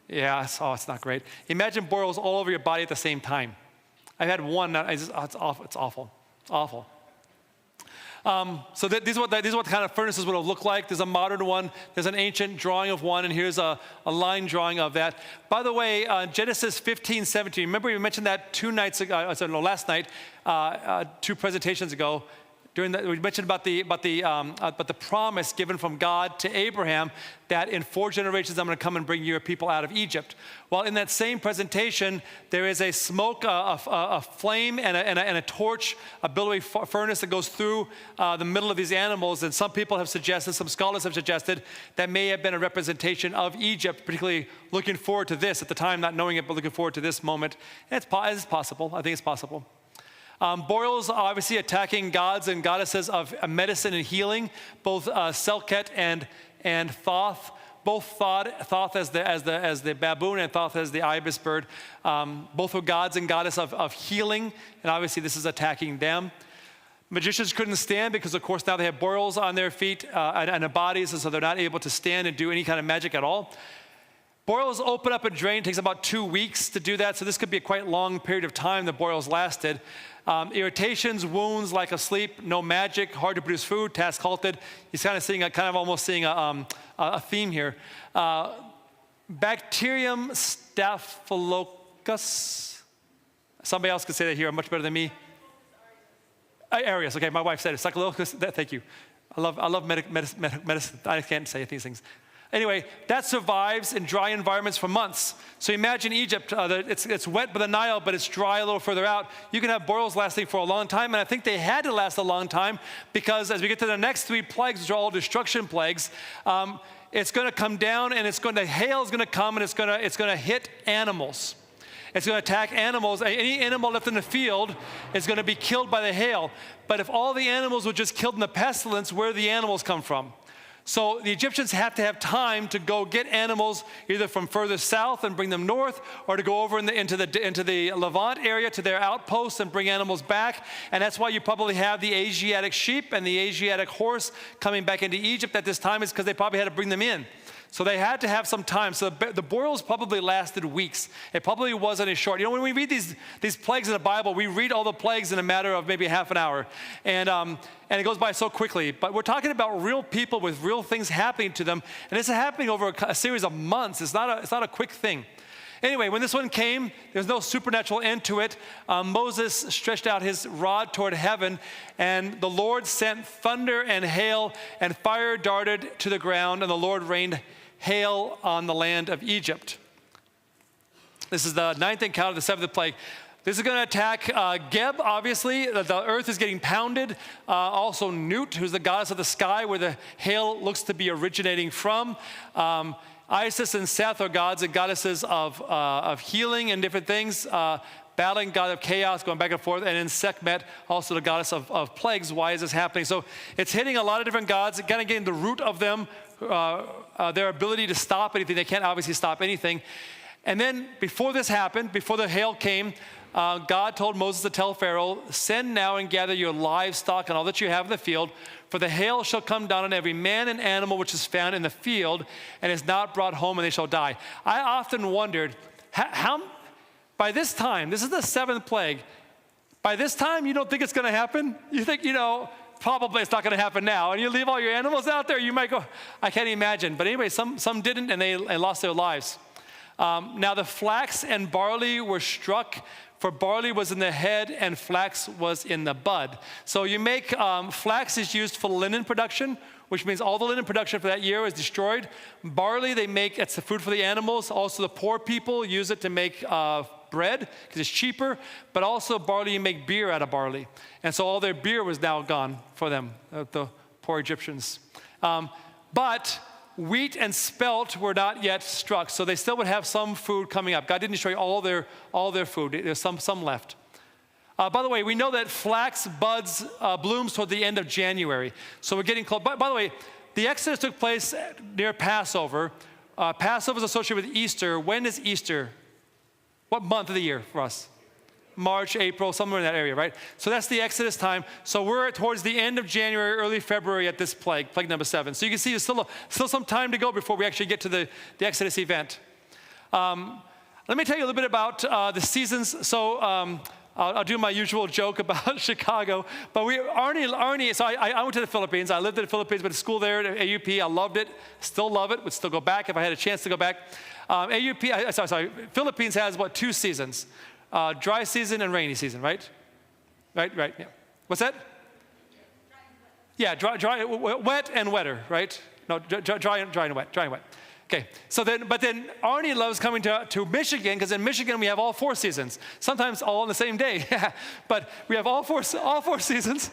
Yeah, it's not great. Imagine boils all over your body at the same time. I've had one, it's awful. It's awful. It's awful. So these are what kind of furnaces would have looked like. There's a modern one. There's an ancient drawing of one, and here's a line drawing of that. By the way, Genesis 15:17. Remember we mentioned that last night, 2 presentations ago. We mentioned about the promise given from God to Abraham that in 4 generations I'm going to come and bring your people out of Egypt. Well, in that same presentation, there is a smoke, a flame, and a torch, a billowy furnace that goes through the middle of these animals. And some people have suggested, some scholars have suggested, that may have been a representation of Egypt, particularly looking forward to this at the time, not knowing it, but looking forward to this moment. And it's possible. I think it's possible. Boils are obviously attacking gods and goddesses of medicine and healing, both Selket and Thoth. Both Thoth as the baboon and Thoth as the ibis bird. Both were gods and goddess of healing, and obviously this is attacking them. Magicians couldn't stand because, of course, now they have boils on their feet and their bodies, and so they're not able to stand and do any kind of magic at all. Boils open up and drain. It takes about 2 weeks to do that, so this could be a quite long period of time the boils lasted. Irritations, wounds, lack of sleep, no magic, hard to produce food, task halted. He's kind of almost seeing a theme here. Bacterium staphylococcus. Somebody else could say that here much better than me. Arius. Okay, my wife said it. Staphylococcus. Thank you. I love medicine. I can't say these things. Anyway, that survives in dry environments for months. So imagine Egypt, it's wet by the Nile, but it's dry a little further out. You can have boils lasting for a long time, and I think they had to last a long time because as we get to the next 3 plagues, which are all destruction plagues, it's going to come down, and hail is going to come, and it's going to hit animals. It's going to attack animals. Any animal left in the field is going to be killed by the hail. But if all the animals were just killed in the pestilence, where do the animals come from? So the Egyptians have to have time to go get animals either from further south and bring them north, or to go over into the Levant area to their outposts and bring animals back. And that's why you probably have the Asiatic sheep and the Asiatic horse coming back into Egypt at this time, is because they probably had to bring them in. So they had to have some time. So the boils probably lasted weeks. It probably wasn't as short. You know, when we read these plagues in the Bible, we read all the plagues in a matter of maybe half an hour. And it goes by so quickly. But we're talking about real people with real things happening to them. And it's happening over a series of months. It's not a quick thing. Anyway, when this one came, there's no supernatural end to it. Moses stretched out his rod toward heaven, and the Lord sent thunder and hail, and fire darted to the ground, and the Lord rained hail on the land of Egypt. This is the 9th encounter, the 7th plague. This is going to attack Geb, obviously. The earth is getting pounded. Also Nut, who's the goddess of the sky, where the hail looks to be originating from. Isis and Seth are gods and goddesses of healing and different things. Battling, god of chaos, going back and forth. And then Sekhmet, also the goddess of plagues. Why is this happening? So it's hitting a lot of different gods, kind of getting the root of them, their ability to stop anything. They can't obviously stop anything. And then before this happened, before the hail came, God told Moses to tell Pharaoh, send now and gather your livestock and all that you have in the field, for the hail shall come down on every man and animal which is found in the field and is not brought home, and they shall die. I often wondered, how by this time, this is the 7th plague, by this time you don't think it's going to happen? You think, probably it's not going to happen now, and you leave all your animals out there, you might go, I can't imagine. But anyway, some didn't, and they lost their lives. Now the flax and barley were struck, for barley was in the head and flax was in the bud. So you make, flax is used for linen production, which means all the linen production for that year is destroyed. Barley they make, it's the food for the animals. Also the poor people use it to make bread because it's cheaper, but also barley, you make beer out of barley. And so all their beer was now gone for them, the poor Egyptians. But wheat and spelt were not yet struck, so they still would have some food coming up. God didn't destroy all their food. There's some left. By the way, we know that flax buds blooms toward the end of January, so we're getting close. By the way, the Exodus took place near Passover. Passover is associated with Easter. When is Easter? What month of the year for us? March, April, somewhere in that area, right? So that's the Exodus time. So we're towards the end of January, early February at this plague number 7. So you can see there's still some time to go before we actually get to the Exodus event. Let me tell you a little bit about the seasons. So I'll do my usual joke about Chicago. But Arnie, so I went to the Philippines. I lived in the Philippines, went to school there at AUP. I loved it, still love it, would still go back if I had a chance to go back. Philippines has, 2 seasons? Dry season and rainy season, right? Right, yeah. What's that? Yeah, dry, wet and wetter, right? No, dry and wet. Okay, but then Arnie loves coming to Michigan, because in Michigan we have all 4 seasons, sometimes all on the same day. But we have all four seasons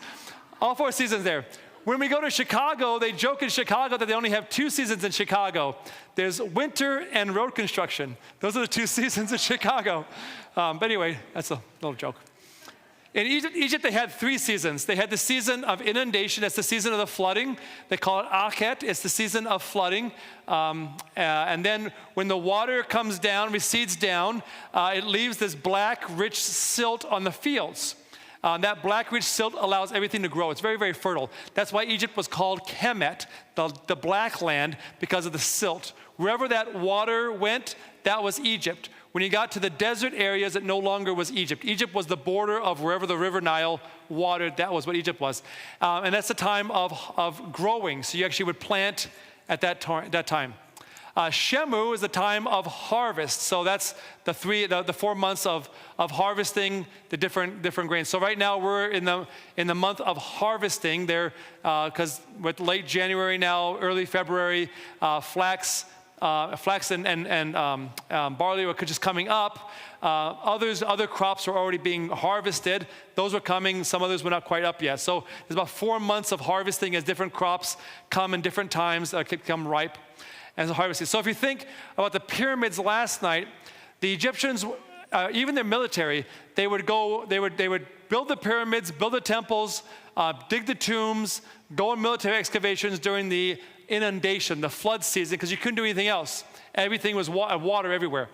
there. When we go to Chicago, they joke in Chicago that they only have 2 seasons in Chicago. There's winter and road construction. Those are the 2 seasons in Chicago. But anyway, that's a little joke. In Egypt, they had 3 seasons. They had the season of inundation. That's the season of the flooding. They call it Akhet. It's the season of flooding. And then when the water comes down, recedes down, it leaves this black, rich silt on the fields. That black, rich silt allows everything to grow. It's very, very fertile. That's why Egypt was called Kemet, the black land, because of the silt. Wherever that water went, that was Egypt. When you got to the desert areas, it no longer was Egypt. Egypt was the border of wherever the river Nile watered. That was what Egypt was. And that's the time of growing. So you actually would plant at that time. Shemu is the time of harvest. So that's the 4 months of harvesting the different grains. So right now we're in the month of harvesting there, because with late January now, early February, flax and barley were just coming up. Other crops were already being harvested. Those were coming. Some others were not quite up yet. So there's about 4 months of harvesting as different crops come in different times, become ripe as harvested. So if you think about the pyramids last night, the Egyptians, even their military, they would build the pyramids, build the temples, dig the tombs, go on military excavations during the inundation, the flood season, because you couldn't do anything else. Everything was water everywhere.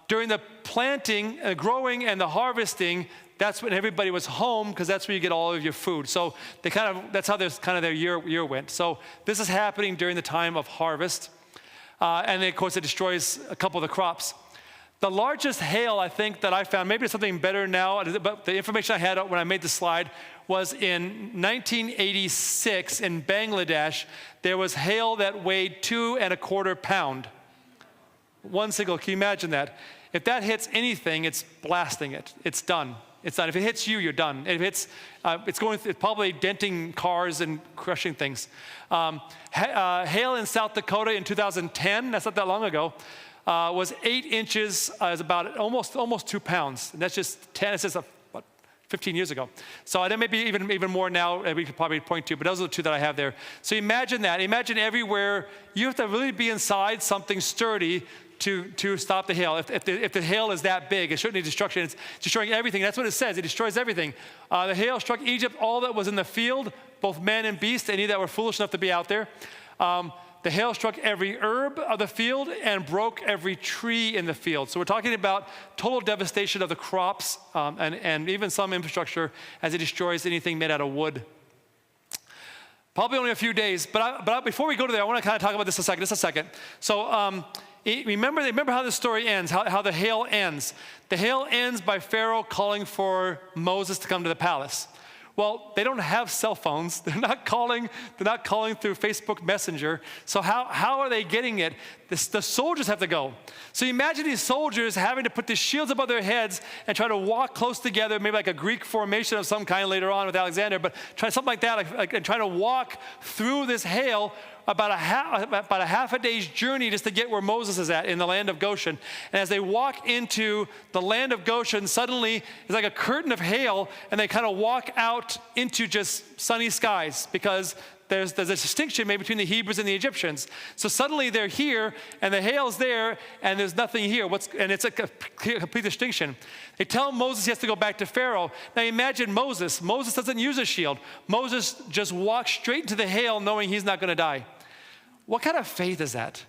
During the planting, growing, and the harvesting, that's when everybody was home, because that's where you get all of your food. So that's how their year went. So this is happening during the time of harvest. And then, of course, it destroys a couple of the crops. The largest hail, I think, that I found, maybe it's something better now, but the information I had when I made the slide was in 1986 in Bangladesh. There was hail that weighed 2¼ pounds. One single, can you imagine that? If that hits anything, it's blasting it. It's done. It's done. If it hits you, you're done. If it's probably denting cars and crushing things. Hail in South Dakota in 2010, that's not that long ago, was 8 inches, is about almost 2 pounds. And that's just 15 years ago. So there may be even more now we could probably point to, but those are the 2 that I have there. So imagine that. Imagine everywhere. You have to really be inside something sturdy to stop the hail. If the hail is that big, it shouldn't need destruction. It's destroying everything. That's what it says. It destroys everything. The hail struck Egypt, all that was in the field, both man and beast, any that were foolish enough to be out there. The hail struck every herb of the field and broke every tree in the field. So we're talking about total devastation of the crops and even some infrastructure as it destroys anything made out of wood. Probably only a few days, but before we go to there, I want to kind of talk about this just a second. So remember how the story ends, how the hail ends. The hail ends by Pharaoh calling for Moses to come to the palace. Well, they don't have cell phones. They're not calling through Facebook Messenger. So how are they getting it? The soldiers have to go. So you imagine these soldiers having to put the shields above their heads and try to walk close together, maybe like a Greek formation of some kind later on with Alexander, but something like that, and trying to walk through this hail about a half a day's journey just to get where Moses is at in the land of Goshen. And as they walk into the land of Goshen, suddenly it's like a curtain of hail, and they kind of walk out into just sunny skies, because there's a distinction made between the Hebrews and the Egyptians. So suddenly they're here, and the hail's there, and there's nothing here. And it's a complete distinction. They tell Moses he has to go back to Pharaoh. Now imagine Moses. Moses doesn't use a shield. Moses just walks straight into the hail knowing he's not going to die. What kind of faith is that?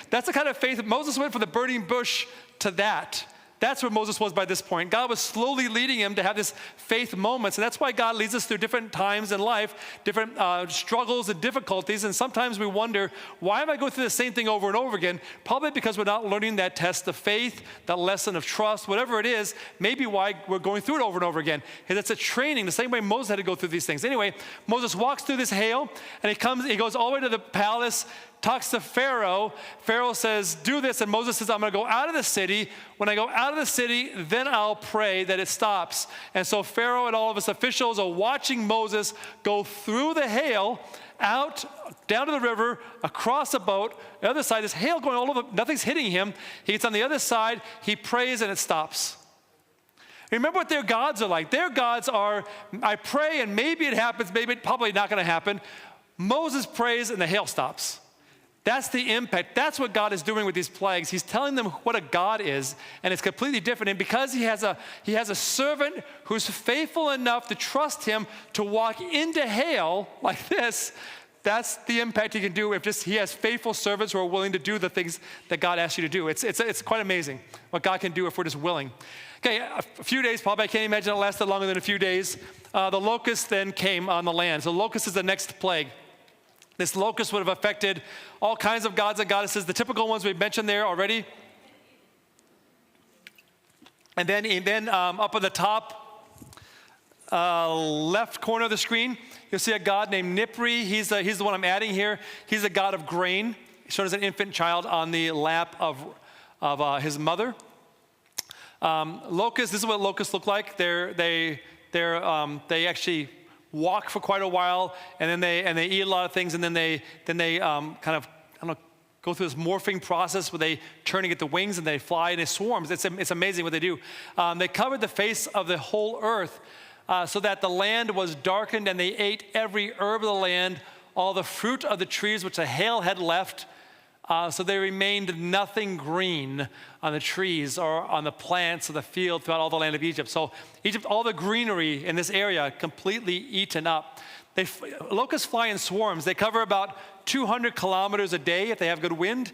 That's the kind of faith that Moses went from the burning bush to that. That's where Moses was by this point. God was slowly leading him to have this faith moments. And that's why God leads us through different times in life, different struggles and difficulties. And sometimes we wonder, why am I going through the same thing over and over again? Probably because we're not learning that test of faith, that lesson of trust, whatever it is, maybe why we're going through it over and over again. And it's a training, the same way Moses had to go through these things. Anyway, Moses walks through this hail, and he goes all the way to the palace, talks to Pharaoh. Pharaoh says, do this. And Moses says, I'm going to go out of the city. When I go out of the city, then I'll pray that it stops. And so Pharaoh and all of his officials are watching Moses go through the hail, out, down to the river, across a boat. The other side, there's hail going all over. Nothing's hitting him. He gets on the other side. He prays, and it stops. Remember what their gods are like. Their gods are, I pray, and maybe it happens, maybe it's probably not going to happen. Moses prays, and the hail stops. That's the impact. That's what God is doing with these plagues. He's telling them what a God is, and it's completely different. And because he has a servant who's faithful enough to trust him to walk into hail like this, that's the impact he can do if just he has faithful servants who are willing to do the things that God asks you to do. It's quite amazing what God can do if we're just willing. Okay, a few days, probably I can't imagine it lasted longer than a few days. The locust then came on the land. So locust is the next plague. This locust would have affected all kinds of gods and goddesses, the typical ones we've mentioned there already. And then up at the top left corner of the screen, you'll see a god named Nipri. He's the one I'm adding here. He's a god of grain. He's shown as an infant child on the lap of his mother. Locusts, this is what locusts look like. They actually walk for quite a while, and then they eat a lot of things, and then they kind of, I don't know, go through this morphing process where they turn and get the wings, and they fly, and it swarms. It's amazing what they do. They covered the face of the whole earth so that the land was darkened, and they ate every herb of the land, all the fruit of the trees which the hail had left. So there remained nothing green on the trees or on the plants of the field throughout all the land of Egypt. So Egypt, all the greenery in this area, completely eaten up. Locusts fly in swarms. They cover about 200 kilometers a day if they have good wind.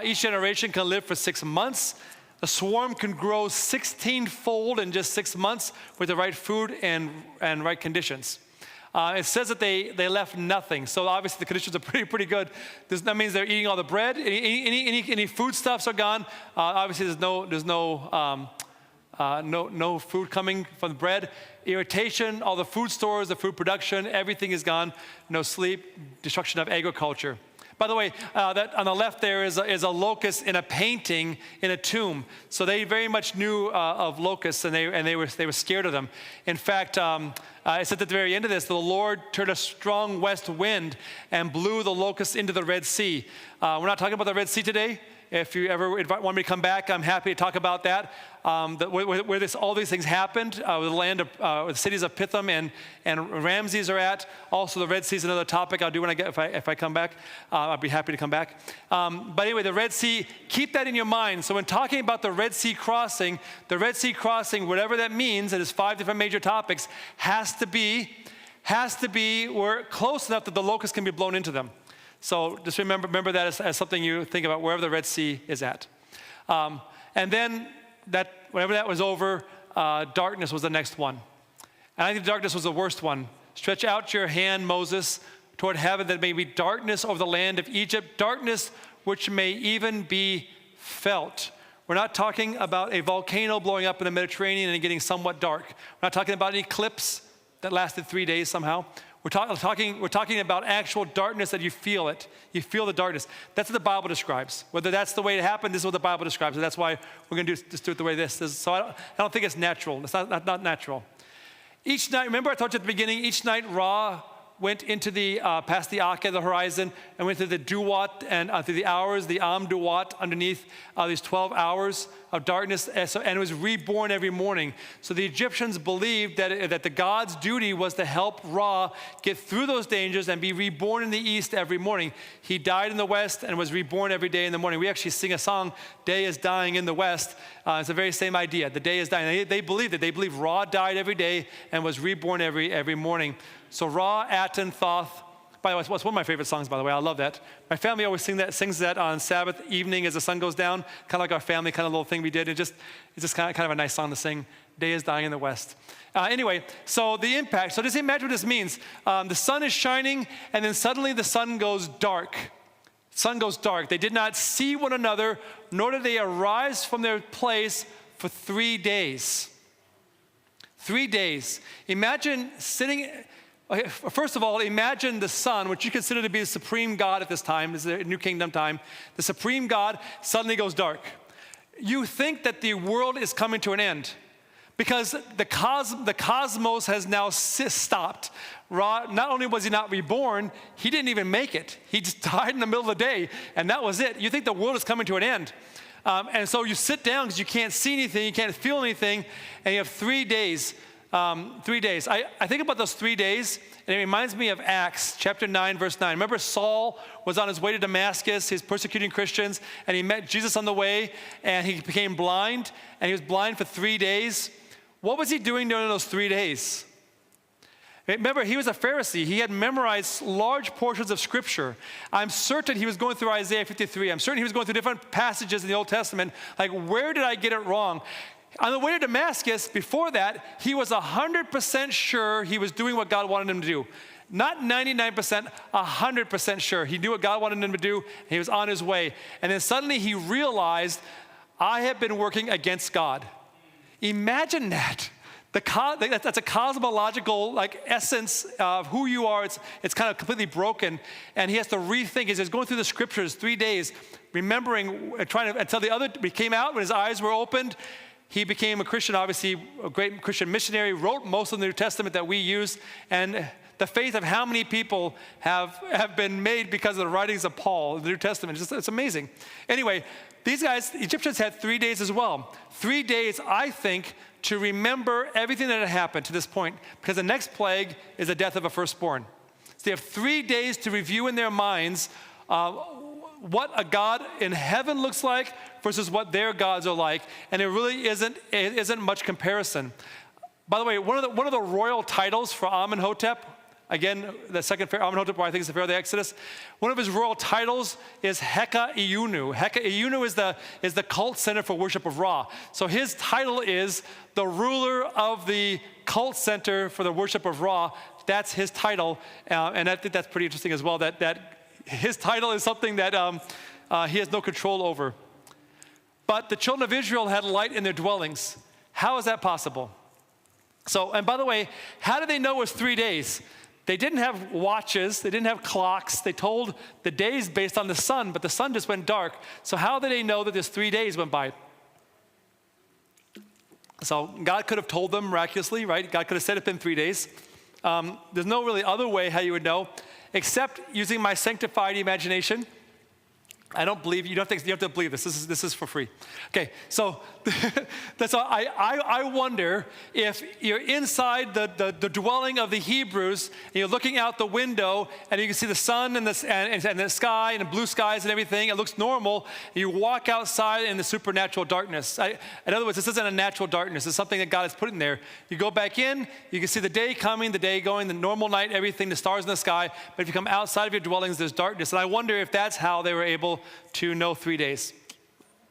Each generation can live for 6 months. A swarm can grow 16-fold in just 6 months with the right food and right conditions. It says that they left nothing. So obviously the conditions are pretty good. That means they're eating all the bread. Any foodstuffs are gone. Obviously there's no food coming from the bread. Irritation, all the food stores, the food production, everything is gone. No sleep, destruction of agriculture. By the way, that on the left there is a locust in a painting in a tomb. So they very much knew of locusts, and they were scared of them. In fact, it said at the very end of this, the Lord turned a strong west wind and blew the locusts into the Red Sea. We're not talking about the Red Sea today. If you ever want me to come back, I'm happy to talk about that. Where all these things happened, the land of the cities of Pithom and Ramses are at. Also, the Red Sea is another topic I'll do when if I come back. I'll be happy to come back. But anyway, the Red Sea, keep that in your mind. So when talking about the Red Sea crossing, whatever that means, it is 5 different major topics, has to be we're close enough that the locusts can be blown into them. So just remember that as something you think about wherever the Red Sea is at. And then whenever that was over, darkness was the next one. And I think darkness was the worst one. Stretch out your hand, Moses, toward heaven, that may be darkness over the land of Egypt, darkness which may even be felt. We're not talking about a volcano blowing up in the Mediterranean and getting somewhat dark. We're not talking about an eclipse. that lasted 3 days somehow. We're talking about actual darkness that you feel it. You feel the darkness. That's what the Bible describes. Whether that's the way it happened, this is what the Bible describes. And that's why we're going to just do it the way this is. So I don't think it's natural. It's not natural. Each night, remember I told you at the beginning, each night Ra went into the, past the Aka, the horizon, and went to the Duat and through the hours, the Duat underneath these 12 hours of darkness, and it was reborn every morning. So the Egyptians believed that the God's duty was to help Ra get through those dangers and be reborn in the east every morning. He died in the west and was reborn every day in the morning. We actually sing a song, Day is Dying in the West. It's the very same idea. The day is dying. They believed it. They believed Ra died every day and was reborn every morning. So Ra, Aten, Thoth. By the way, it's one of my favorite songs, by the way. I love that. My family always sings that on Sabbath evening as the sun goes down, kind of like our family kind of little thing we did. It's just kind of a nice song to sing. Day is dying in the west. Anyway, so the impact. So just imagine what this means. The sun is shining, and then suddenly the sun goes dark. Sun goes dark. They did not see one another, nor did they arise from their place for 3 days. 3 days. Imagine sitting... Okay, first of all, imagine the sun, which you consider to be the supreme God at this time. This is a New Kingdom time. The supreme God suddenly goes dark. You think that the world is coming to an end because the cosmos has now stopped. Ra, not only was he not reborn, he didn't even make it. He just died in the middle of the day, and that was it. You think the world is coming to an end. And so you sit down because you can't see anything, you can't feel anything, and you have 3 days. 3 days. I think about those 3 days, and it reminds me of Acts chapter 9, verse 9. Remember Saul was on his way to Damascus. He's persecuting Christians, and he met Jesus on the way, and he became blind, and he was blind for 3 days. What was he doing during those 3 days? Remember, he was a Pharisee. He had memorized large portions of Scripture. I'm certain he was going through Isaiah 53. I'm certain he was going through different passages in the Old Testament. Like, where did I get it wrong? On the way to Damascus, before that, he was 100% sure he was doing what God wanted him to do. Not 99%, 100% sure. He knew what God wanted him to do, and he was on his way. And then suddenly he realized, I have been working against God. Imagine that. That's a cosmological essence of who you are. It's kind of completely broken, and he has to rethink. He's going through the Scriptures 3 days, remembering, until the other came out when his eyes were opened. He became a Christian, obviously a great Christian missionary, wrote most of the New Testament that we use, and the faith of how many people have been made because of the writings of Paul in the New Testament. It's amazing. Anyway, these guys, the Egyptians had 3 days as well. 3 days, I think, to remember everything that had happened to this point, because the next plague is the death of a firstborn. So they have 3 days to review in their minds what a God in heaven looks like versus what their gods are like, and it really isn't much comparison. By the way, one of the royal titles for Amenhotep, again, the second Pharaoh, Amenhotep, I think is the Pharaoh of the Exodus, one of his royal titles is Heka-Iunu. Heka-Iunu is the cult center for worship of Ra. So his title is the ruler of the cult center for the worship of Ra. That's his title, and I think that's pretty interesting as well, that his title is something that he has no control over. But the children of Israel had light in their dwellings. How is that possible? So, and by the way, how did they know it was 3 days? They didn't have watches. They didn't have clocks. They told the days based on the sun, but the sun just went dark. So how did they know that this 3 days went by? So God could have told them miraculously, right? God could have said it's been 3 days. There's no really other way how you would know, except using my sanctified imagination. I don't believe, you don't have to believe this. This is for free. Okay, so that's all. I wonder if you're inside the dwelling of the Hebrews and you're looking out the window and you can see the sun and the sky and the blue skies and everything. It looks normal. You walk outside in the supernatural darkness. In other words, this isn't a natural darkness. It's something that God has put in there. You go back in, you can see the day coming, the day going, the normal night, everything, the stars in the sky. But if you come outside of your dwellings, there's darkness. And I wonder if that's how they were able to know 3 days.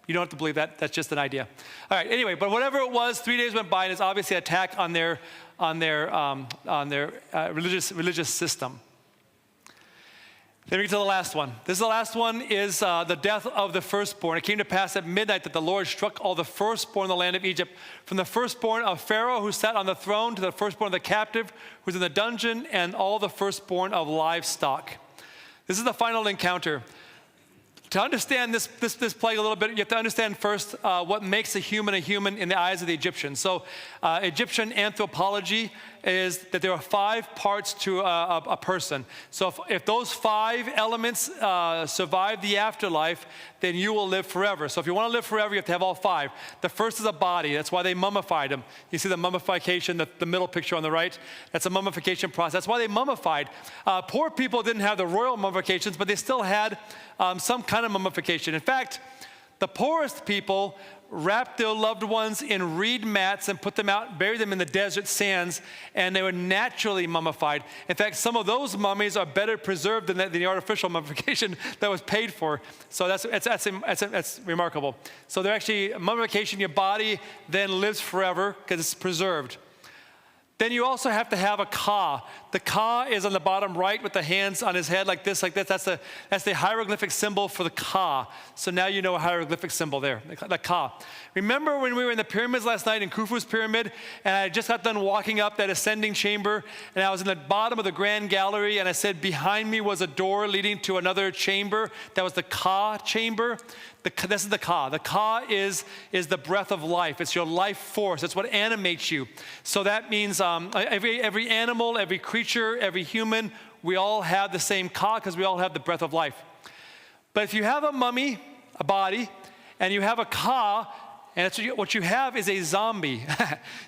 You don't have to believe that. That's just an idea. All right. Anyway, but whatever it was, 3 days went by, and it's obviously an attack on their religious system. Then we get to the last one. This is the last one is the death of the firstborn. It came to pass at midnight that the Lord struck all the firstborn in the land of Egypt, from the firstborn of Pharaoh who sat on the throne to the firstborn of the captive who was in the dungeon, and all the firstborn of livestock. This is the final encounter. To understand this plague a little bit, you have to understand first what makes a human in the eyes of the Egyptians. So Egyptian anthropology is that there are 5 parts to a person. So if those 5 elements survive the afterlife, then you will live forever. So if you want to live forever, you have to have all 5. The first is a body. That's why they mummified him. You see the mummification, the middle picture on the right? That's a mummification process. That's why they mummified. Poor people didn't have the royal mummifications, but they still had some kind of mummification. In fact, the poorest people wrapped their loved ones in reed mats and put them out, buried them in the desert sands, and they were naturally mummified. In fact, some of those mummies are better preserved than the artificial mummification that was paid for. So that's remarkable. So they're actually mummification. Your body then lives forever because it's preserved. Then you also have to have a ka. The ka is on the bottom right with the hands on his head like this, like this. That's the hieroglyphic symbol for the ka. So now you know a hieroglyphic symbol there, the ka. Remember when we were in the pyramids last night in Khufu's pyramid, and I just got done walking up that ascending chamber, and I was in the bottom of the grand gallery, and I said behind me was a door leading to another chamber. That was the ka chamber. This is the ka. The ka is the breath of life. It's your life force. It's what animates you. So that means every animal, every creature, every human, we all have the same ka because we all have the breath of life. But if you have a mummy, a body, and you have a ka, and what you have is a zombie.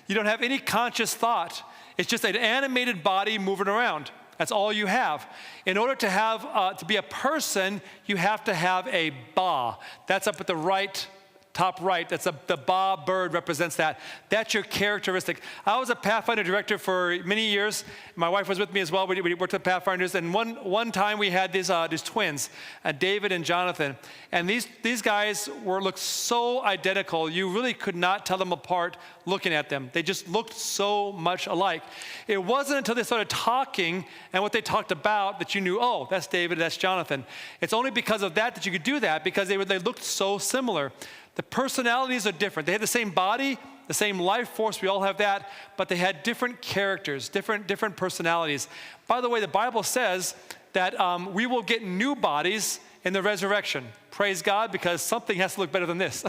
You don't have any conscious thought. It's just an animated body moving around. That's all you have. In order to have to be a person, you have to have a ba. That's up at the right, top right. That's the ba bird represents that. That's your characteristic. I was a Pathfinder director for many years. My wife was with me as well. We worked with Pathfinders, and one time we had these twins, David and Jonathan, and these guys looked so identical. You really could not tell them apart looking at them. They just looked so much alike. It wasn't until they started talking and what they talked about that you knew, oh, that's David, that's Jonathan. It's only because of that you could do that, because they looked so similar. The personalities are different. They had the same body, the same life force, we all have that, but they had different characters, different personalities. By the way, the Bible says that we will get new bodies in the resurrection. Praise God, because something has to look better than this.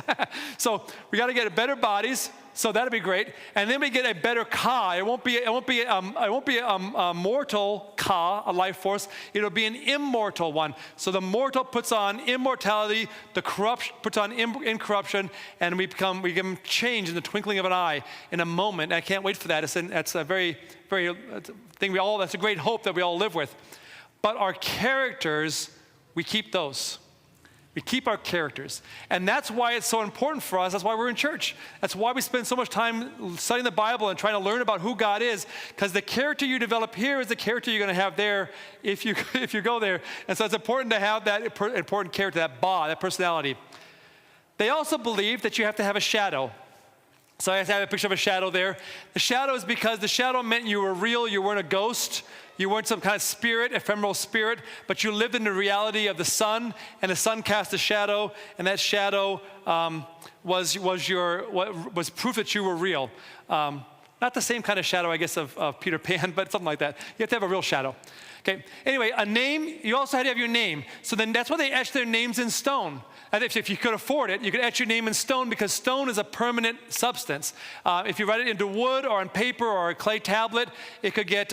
So we got to get better bodies. So that'd be great. And then we get a better ka. It won't be a mortal ka, a life force. It'll be an immortal one. So the mortal puts on immortality, the corrupt puts on incorruption, and we can change in the twinkling of an eye, in a moment. And I can't wait for that. That's a very thing that's a great hope that we all live with. But our characters, we keep those. We keep our characters. And that's why it's so important for us. That's why we're in church. That's why we spend so much time studying the Bible and trying to learn about who God is, because the character you develop here is the character you're going to have there if you go there. And so it's important to have that important character, that personality. They also believe that you have to have a shadow. So I have a picture of a shadow there. The shadow is because the shadow meant you were real, you weren't a ghost. You weren't some kind of spirit, ephemeral spirit, but you lived in the reality of the sun, and the sun cast a shadow, and that shadow was proof that you were real. Not the same kind of shadow, I guess, of Peter Pan, but something like that. You have to have a real shadow. Okay. Anyway, a name, you also had to have your name. So then that's why they etched their names in stone. And if you could afford it, you could etch your name in stone, because stone is a permanent substance. If you write it into wood or on paper or a clay tablet, it could get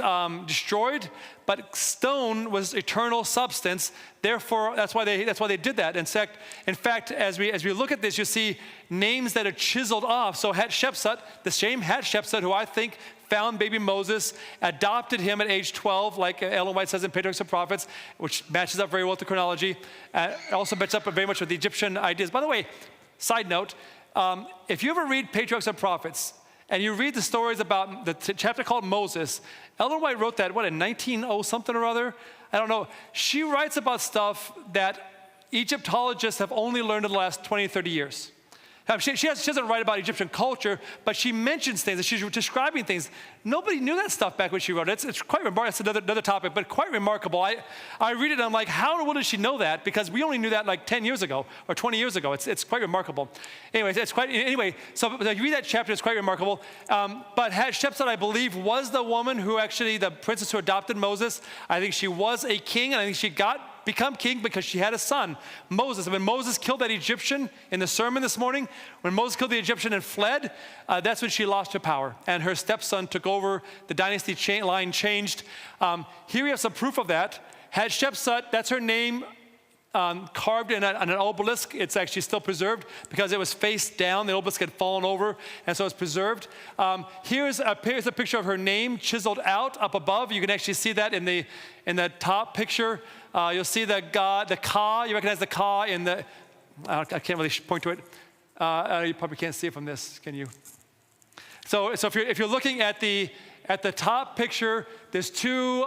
destroyed. But stone was eternal substance. Therefore, that's why they did that. In fact, as we look at this, you see names that are chiseled off. So Hatshepsut, the same Hatshepsut who I think found baby Moses, adopted him at age 12, like Ellen White says in Patriarchs and Prophets, which matches up very well with the chronology. Also matches up very much with the Egyptian ideas. By the way, side note, if you ever read Patriarchs and Prophets, and you read the stories about the chapter called Moses, Ellen White wrote that, in 1900 something or other? I don't know. She writes about stuff that Egyptologists have only learned in the last 20, 30 years. She doesn't write about Egyptian culture, but she mentions things, and she's describing things. Nobody knew that stuff back when she wrote it. It's quite remarkable. It's another topic, but quite remarkable. I read it, and I'm like, how in the world did she know that? Because we only knew that like 10 years ago or 20 years ago. It's quite remarkable. Anyway, so you read that chapter, it's quite remarkable. But Hatshepsut, I believe, was the woman who actually, the princess who adopted Moses. I think she was a king, and I think she become king because she had a son, Moses. And when Moses killed that Egyptian in the sermon this morning, when Moses killed the Egyptian and fled, that's when she lost her power. And her stepson took over, the dynasty line changed. Here we have some proof of that. Hatshepsut, that's her name, carved in an obelisk. It's actually still preserved because it was face down. The obelisk had fallen over, and so it's preserved. Here's a picture of her name chiseled out up above. You can actually see that in the top picture. You'll see the Ka. You recognize the Ka in the. I can't really point to it. You probably can't see it from this, can you? So if you're looking at the top picture, there's two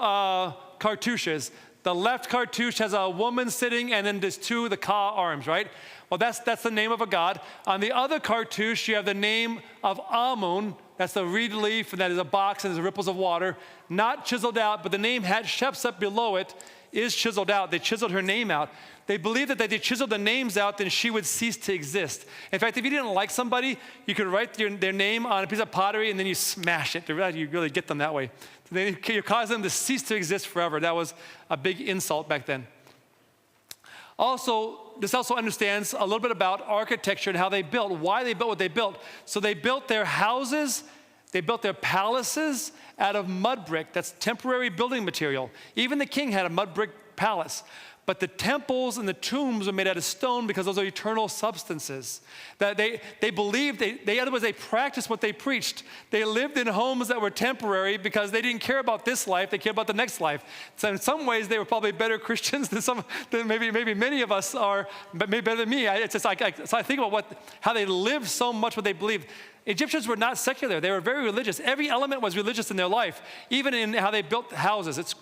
cartouches. The left cartouche has a woman sitting, and then there's the Ka arms, right? Well, that's the name of a god. On the other cartouche, you have the name of Amun. That's the reed leaf, and that is a box, and there's ripples of water. Not chiseled out, but the name Hatshepsut below it is chiseled out. They chiseled her name out. They believed that if they chiseled the names out, then she would cease to exist. In fact, if you didn't like somebody, you could write their name on a piece of pottery, and then you smash it. You really get them that way. You cause them to cease to exist forever. That was a big insult back then. This also understands a little bit about architecture and how they built, why they built what they built. So they built their houses, they built their palaces out of mud brick. That's temporary building material. Even the king had a mud brick palace. But the temples and the tombs are made out of stone because those are eternal substances. That they believed, in other words, they practiced what they preached. They lived in homes that were temporary because they didn't care about this life, they cared about the next life. So in some ways, they were probably better Christians than maybe many of us are, but maybe better than me. So I think about how they lived so much what they believed. Egyptians were not secular. They were very religious. Every element was religious in their life, even in how they built houses. It's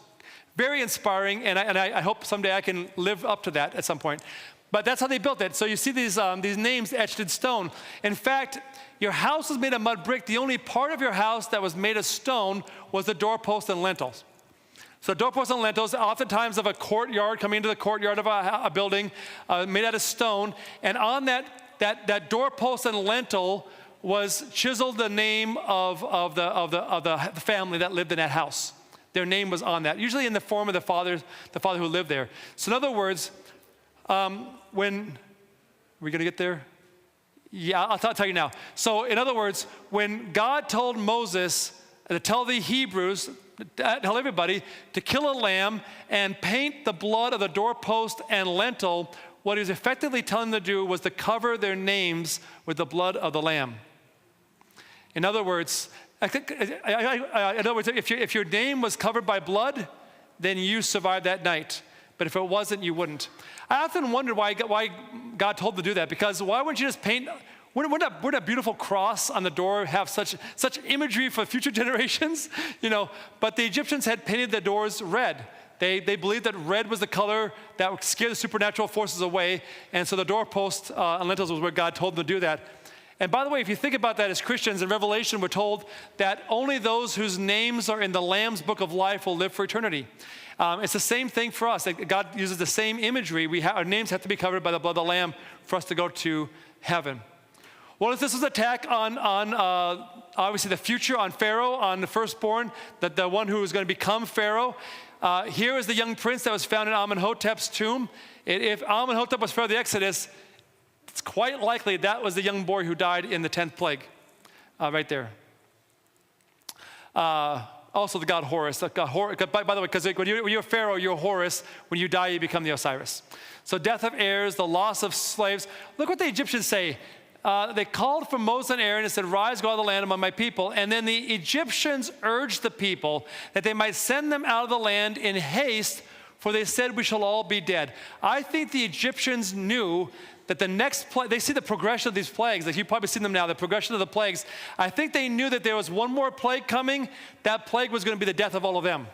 very inspiring, and I hope someday I can live up to that at some point. But that's how they built it. So you see these names etched in stone. In fact, your house was made of mud brick. The only part of your house that was made of stone was the doorpost and lintels. So doorposts and lintels, oftentimes of a courtyard, coming into the courtyard of a building, made out of stone. And on that doorpost and lintel was chiseled the name of the family that lived in that house. Their name was on that, usually in the form of the father who lived there. So in other words, when, are we going to get there? Yeah, I'll tell you now. So in other words, when God told Moses to tell the Hebrews, tell everybody to kill a lamb and paint the blood of the doorpost and lintel, what he was effectively telling them to do was to cover their names with the blood of the lamb. In other words, if your name was covered by blood, then you survived that night. But if it wasn't, you wouldn't. I often wondered why God told them to do that. Because why wouldn't you just paint? Wouldn't a beautiful cross on the door have such imagery for future generations? But the Egyptians had painted the doors red. They believed that red was the color that would scare the supernatural forces away. And so the doorpost and lintels was where God told them to do that. And by the way, if you think about that as Christians, in Revelation, we're told that only those whose names are in the Lamb's book of life will live for eternity. It's the same thing for us. God uses the same imagery. Our names have to be covered by the blood of the Lamb for us to go to heaven. Well, if this was an attack on obviously the future, on Pharaoh, on the firstborn, the one who was going to become Pharaoh, here is the young prince that was found in Amenhotep's tomb. If Amenhotep was Pharaoh of the Exodus, it's quite likely that was the young boy who died in the 10th plague, right there. Also the god Horus. By the way, because when you're Pharaoh, you're Horus. When you die, you become the Osiris. So death of heirs, the loss of slaves. Look what the Egyptians say. They called for Moses and Aaron and said, "Rise, go out of the land among my people." And then the Egyptians urged the people that they might send them out of the land in haste, for they said, "We shall all be dead." I think the Egyptians knew that the next plague, they see the progression of these plagues. Like you've probably seen them now, the progression of the plagues. I think they knew that there was one more plague coming. That plague was going to be the death of all of them.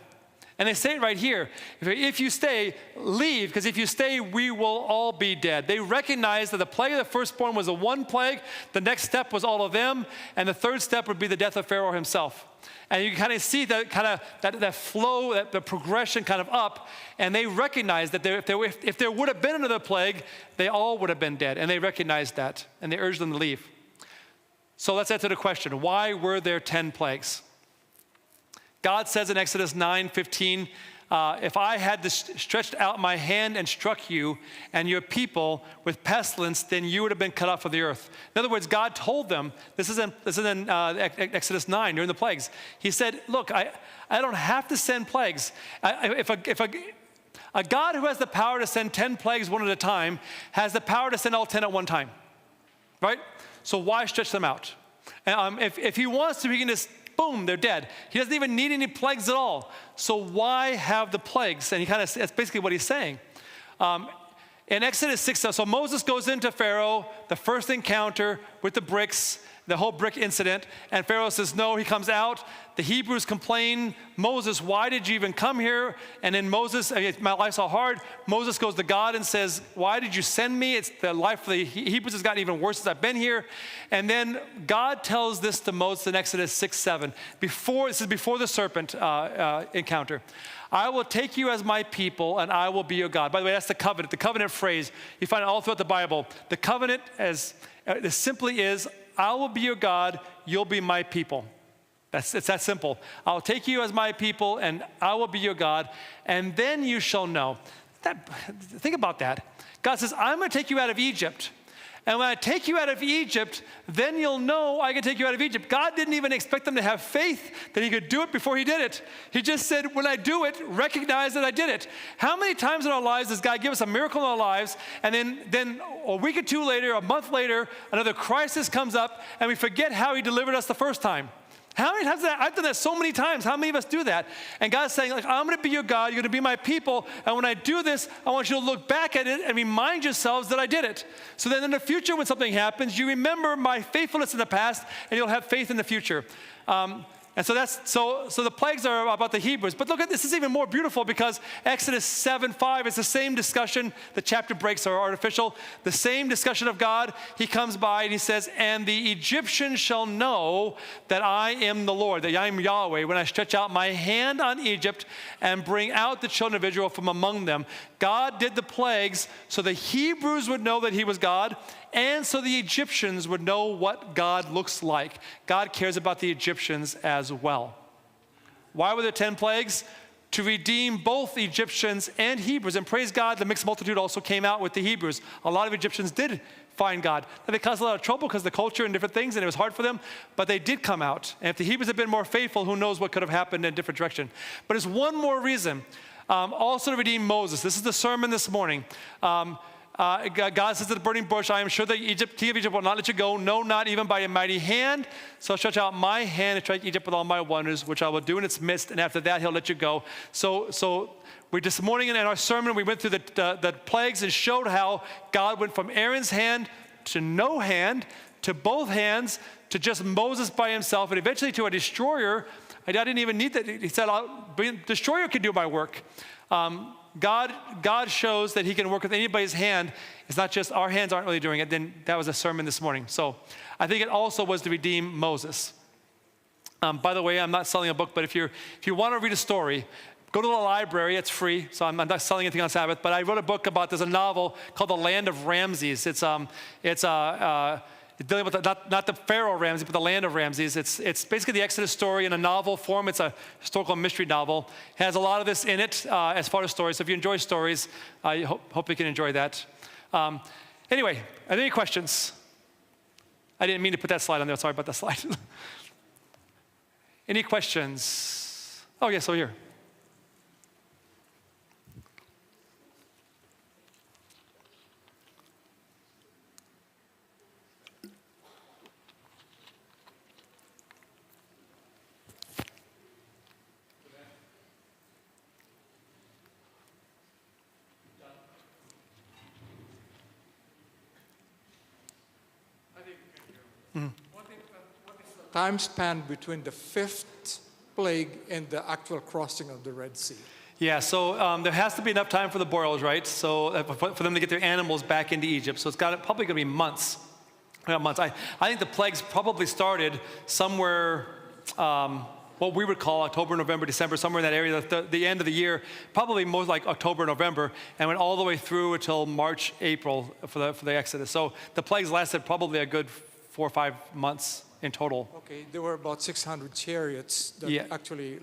And they say it right here. If you stay, leave, because if you stay, we will all be dead. They recognized that the plague of the firstborn was the one plague. The next step was all of them. And the third step would be the death of Pharaoh himself. And you can kind of see that flow, the progression kind of up. And they recognized that if there would have been another plague, they all would have been dead. And they recognized that. And they urged them to leave. So let's answer the question. Why were there 10 plagues? God says in Exodus 9:15, if I had stretched out my hand and struck you and your people with pestilence, then you would have been cut off from the earth. In other words, God told them, this is in Exodus 9 during the plagues. He said, look, I don't have to send plagues. If a God who has the power to send 10 plagues one at a time has the power to send all 10 at one time, right? So why stretch them out? If he wants to, he can just, boom, they're dead. He doesn't even need any plagues at all. So why have the plagues? And that's basically what he's saying. In Exodus 6, so Moses goes into Pharaoh, the first encounter with the bricks, the whole brick incident, and Pharaoh says no. He comes out. The Hebrews complain, Moses, why did you even come here? And then Moses, my life's so hard. Moses goes to God and says, why did you send me? It's the life of the Hebrews has gotten even worse since I've been here. And then God tells this to Moses in Exodus 6:7. This is before the serpent encounter. I will take you as my people, and I will be your God. By the way, that's the covenant phrase. You find it all throughout the Bible. The covenant this simply is, I will be your God, you'll be my people. It's that simple. I'll take you as my people, and I will be your God, and then you shall know. Think about that. God says, I'm going to take you out of Egypt. And when I take you out of Egypt, then you'll know I can take you out of Egypt. God didn't even expect them to have faith that he could do it before he did it. He just said, when I do it, recognize that I did it. How many times in our lives does God give us a miracle in our lives, and then a week or two later, a month later, another crisis comes up, and we forget how he delivered us the first time? How many times I've done that so many times. How many of us do that? And God's saying, like, I'm going to be your God. You're going to be my people. And when I do this, I want you to look back at it and remind yourselves that I did it. So then in the future, when something happens, you remember my faithfulness in the past, and you'll have faith in the future. And so so the plagues are about the Hebrews. But look at this is even more beautiful, because Exodus 7:5 is the same discussion. The chapter breaks are artificial. The same discussion of God. He comes by and he says, and the Egyptians shall know that I am the Lord, that I am Yahweh, when I stretch out my hand on Egypt and bring out the children of Israel from among them. God did the plagues so the Hebrews would know that he was God, and so the Egyptians would know what God looks like. God cares about the Egyptians as well. Why were there 10 plagues? To redeem both Egyptians and Hebrews. And praise God, the mixed multitude also came out with the Hebrews. A lot of Egyptians did find God. Now, they caused a lot of trouble because of the culture and different things, and it was hard for them, but they did come out. And if the Hebrews had been more faithful, who knows what could have happened in a different direction. But there's one more reason. Also to redeem Moses. This is the sermon this morning. God says to the burning bush, I am sure that king of Egypt will not let you go, no, not even by a mighty hand. So I'll stretch out my hand and strike Egypt with all my wonders, which I will do in its midst, and after that he'll let you go. So we this morning in our sermon, we went through the plagues and showed how God went from Aaron's hand to no hand, to both hands, to just Moses by himself, and eventually to a destroyer. I didn't even need that. He said, destroyer can do my work. God shows that he can work with anybody's hand. It's not just our hands aren't really doing it. Then that was a sermon this morning. So I think it also was to redeem Moses. By the way, I'm not selling a book, but if you want to read a story, go to the library. It's free. So I'm not selling anything on Sabbath. But I wrote a book there's a novel called The Land of Ramses. It's dealing with not the Pharaoh Ramses, but the land of Ramses. It's basically the Exodus story in a novel form. It's a historical mystery novel. It has a lot of this in it as far as stories. So if you enjoy stories, I hope you can enjoy that. Anyway, are there any questions? I didn't mean to put that slide on there. Sorry about that slide. Any questions? Oh, yes, over here. Time span between the fifth plague and the actual crossing of the Red Sea? Yeah, so there has to be enough time for the boils, right? So for them to get their animals back into Egypt. So it's probably going to be months. I think the plagues probably started somewhere, what we would call October, November, December, somewhere in that area, the end of the year, probably most like October, November, and went all the way through until March, April for the Exodus. So the plagues lasted probably a good 4 or 5 months in total. Okay, there were about 600 chariots that actually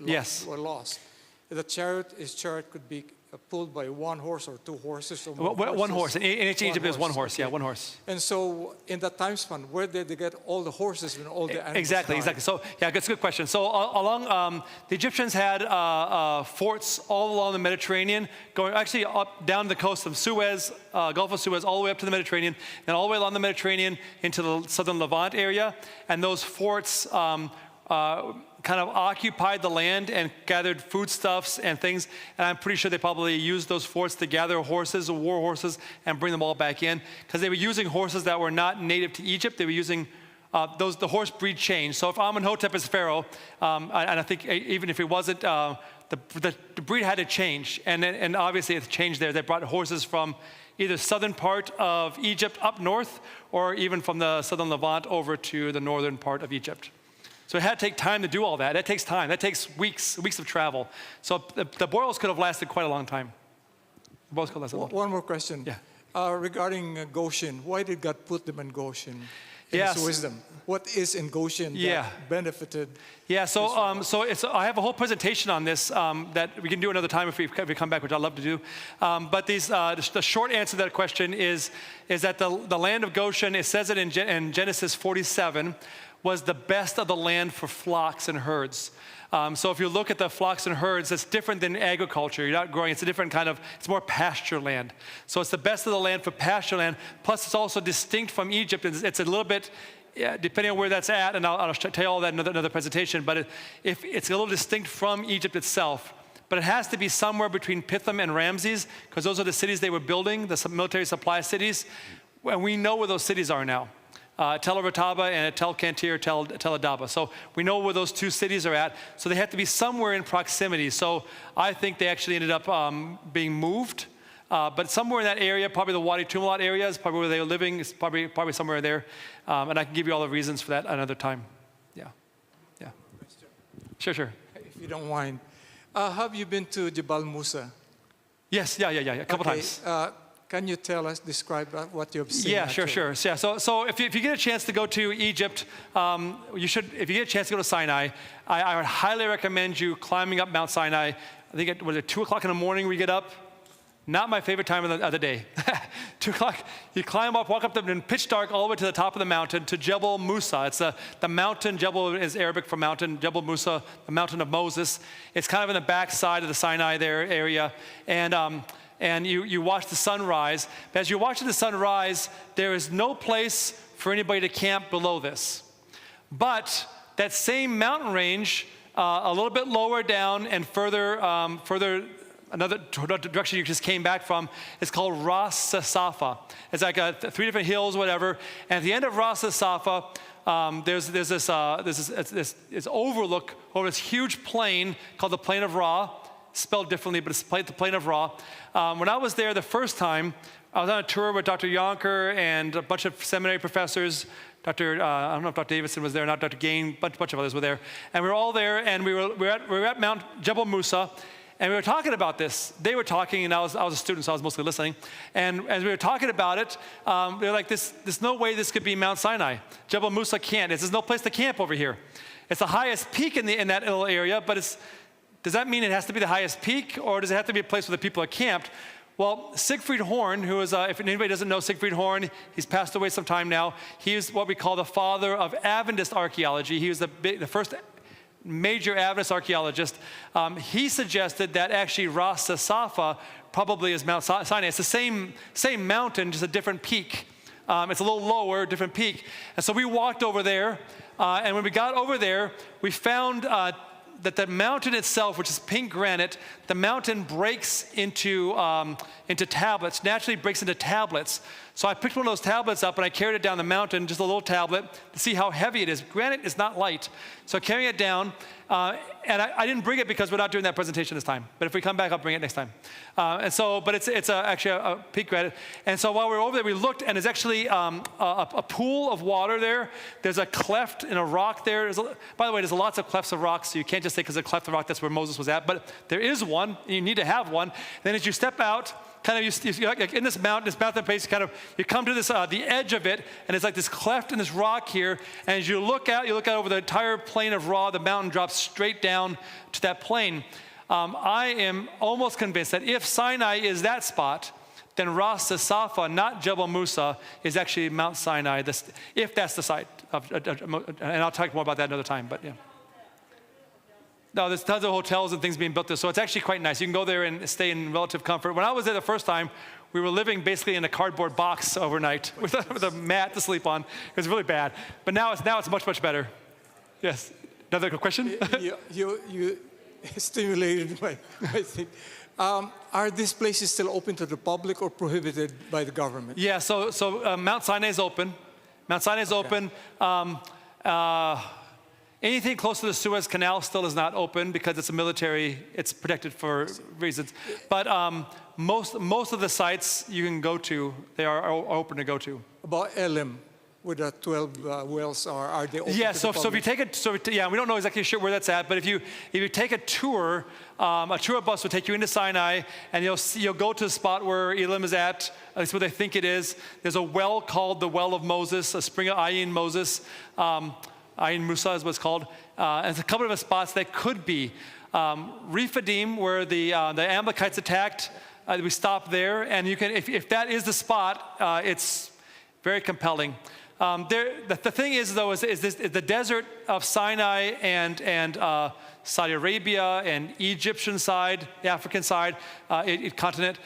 were lost. The chariot could be pulled by one horse or two horses or more one horse. In ancient Egypt, it was one horse. Okay. Yeah, one horse. And so in that time span, where did they get all the horses and all the animals? Exactly. So yeah, that's a good question. So along the Egyptians had forts all along the Mediterranean, going actually up down the coast of Suez, Gulf of Suez, all the way up to the Mediterranean, and all the way along the Mediterranean into the southern Levant area. And those forts kind of occupied the land and gathered foodstuffs and things. And I'm pretty sure they probably used those forts to gather horses, war horses, and bring them all back in. Because they were using horses that were not native to Egypt. They were using the horse breed changed. So if Amenhotep is pharaoh, and I think even if it wasn't, the breed had to change. And obviously it's changed there. They brought horses from either southern part of Egypt up north, or even from the southern Levant over to the northern part of Egypt. So it had to take time to do all that. That takes time. That takes weeks of travel. So the boils could have lasted quite a long time. The boils could have lasted a long time. One more question. Yeah. Regarding Goshen, why did God put them in Goshen? In His wisdom. What is in Goshen that benefited? Yeah, so I have a whole presentation on this that we can do another time if we come back, which I'd love to do. But the short answer to that question is that the land of Goshen, it says it in Genesis 47, was the best of the land for flocks and herds. So if you look at the flocks and herds, it's different than agriculture. You're not growing, it's a different kind of, it's more pasture land. So it's the best of the land for pasture land, plus it's also distinct from Egypt. It's a little bit, depending on where that's at, and I'll tell you all that in another presentation, but if it's a little distinct from Egypt itself. But it has to be somewhere between Pithom and Ramses, because those are the cities they were building, the military supply cities. And we know where those cities are now. Tel Arataba and Tel Kantir, Tel Adaba. So we know where those two cities are at. So they have to be somewhere in proximity. So I think they actually ended up being moved. But somewhere in that area, probably the Wadi Tumilat area is probably where they were living. It's probably somewhere there. And I can give you all the reasons for that another time. Yeah. Sure. If you don't mind. Have you been to Jebel Musa? Yes, yeah, a couple times. Can you describe what you've seen? Yeah, sure. Yeah, so if you get a chance to go to Egypt, you should. If you get a chance to go to Sinai, I would highly recommend you climbing up Mount Sinai. I think it was at 2 o'clock in the morning we get up. Not my favorite time of the day. 2 o'clock, you climb up, walk up in pitch dark all the way to the top of the mountain to Jebel Musa. It's the mountain. Jebel is Arabic for mountain. Jebel Musa, the mountain of Moses. It's kind of in the back side of the Sinai there area, and you watch the sunrise. But as you're watching the sunrise, there is no place for anybody to camp below this. But that same mountain range, a little bit lower down and further another direction you just came back from, is called Ras Safa. It's like 3 different hills, whatever. And at the end of Ras Safa, there's this overlook over this huge plain called the Plain of Ra. Spelled differently, but it's the Plain of Ra. When I was there the first time, I was on a tour with Dr. Yonker and a bunch of seminary professors. I don't know if Dr. Davidson was there or not, Dr. Gain, a bunch of others were there. And we were all there, and we were at Mount Jebel Musa, and we were talking about this. They were talking, and I was a student, so I was mostly listening. And as we were talking about it, they were like, there's no way this could be Mount Sinai. Jebel Musa can't. There's no place to camp over here. It's the highest peak in that little area, but does that mean it has to be the highest peak, or does it have to be a place where the people are camped? Well, Siegfried Horn, who is, if anybody doesn't know Siegfried Horn, he's passed away some time now. He is what we call the father of Adventist archaeology. He was the first major Adventist archaeologist. He suggested that actually Ras Safa probably is Mount Sinai. It's the same mountain, just a different peak. It's a little lower, different peak. And so we walked over there, and when we got over there, we found that the mountain itself, which is pink granite, the mountain breaks into tablets, naturally breaks into tablets. So I picked one of those tablets up and I carried it down the mountain, just a little tablet, to see how heavy it is. Granite is not light. So carrying it down, and I didn't bring it because we're not doing that presentation this time. But if we come back, I'll bring it next time. But it's actually a pink granite. And so while we were over there, we looked, and there's actually a pool of water there. There's a cleft in a rock there. By the way, there's lots of clefts of rocks, so you can't just say because there's a cleft of rock, that's where Moses was at. But there is one, and you need to have one. Then as you step out, kind of like in this mountain place, you come to this the edge of it, and it's like this cleft in this rock here. And as you look out over the entire plain of Ra, the mountain drops straight down to that plain. I am almost convinced that if Sinai is that spot, then Ras Safa, not Jebel Musa, is actually Mount Sinai. If that's the site and I'll talk more about that another time. But yeah. No, there's tons of hotels and things being built there, so it's actually quite nice. You can go there and stay in relative comfort. When I was there the first time, we were living basically in a cardboard box overnight with a mat to sleep on. It was really bad, but now it's much, much better. Yes, another question? You stimulated my thing. Are these places still open to the public or prohibited by the government? Yeah, so Mount Sinai is open. Mount Sinai is open. Anything close to the Suez Canal still is not open because it's protected for reasons. But most of the sites you can go to, they are open to go to. About Elim, where the 12 wells are they open yeah, to so the public? if you take we don't know exactly sure where that's at, but if you take a tour bus will take you into Sinai, and you'll go to the spot where Elim is at least where they think it is. There's a well called the Well of Moses, a spring of Ayin Moses. Ayin Musa is what it's called. And there's a couple of spots that could be. Rephidim, where the Amalekites attacked, we stopped there. And you can, if that is the spot, it's very compelling. The thing is, though, is the desert of Sinai and Saudi Arabia and Egyptian side, the African side, continent,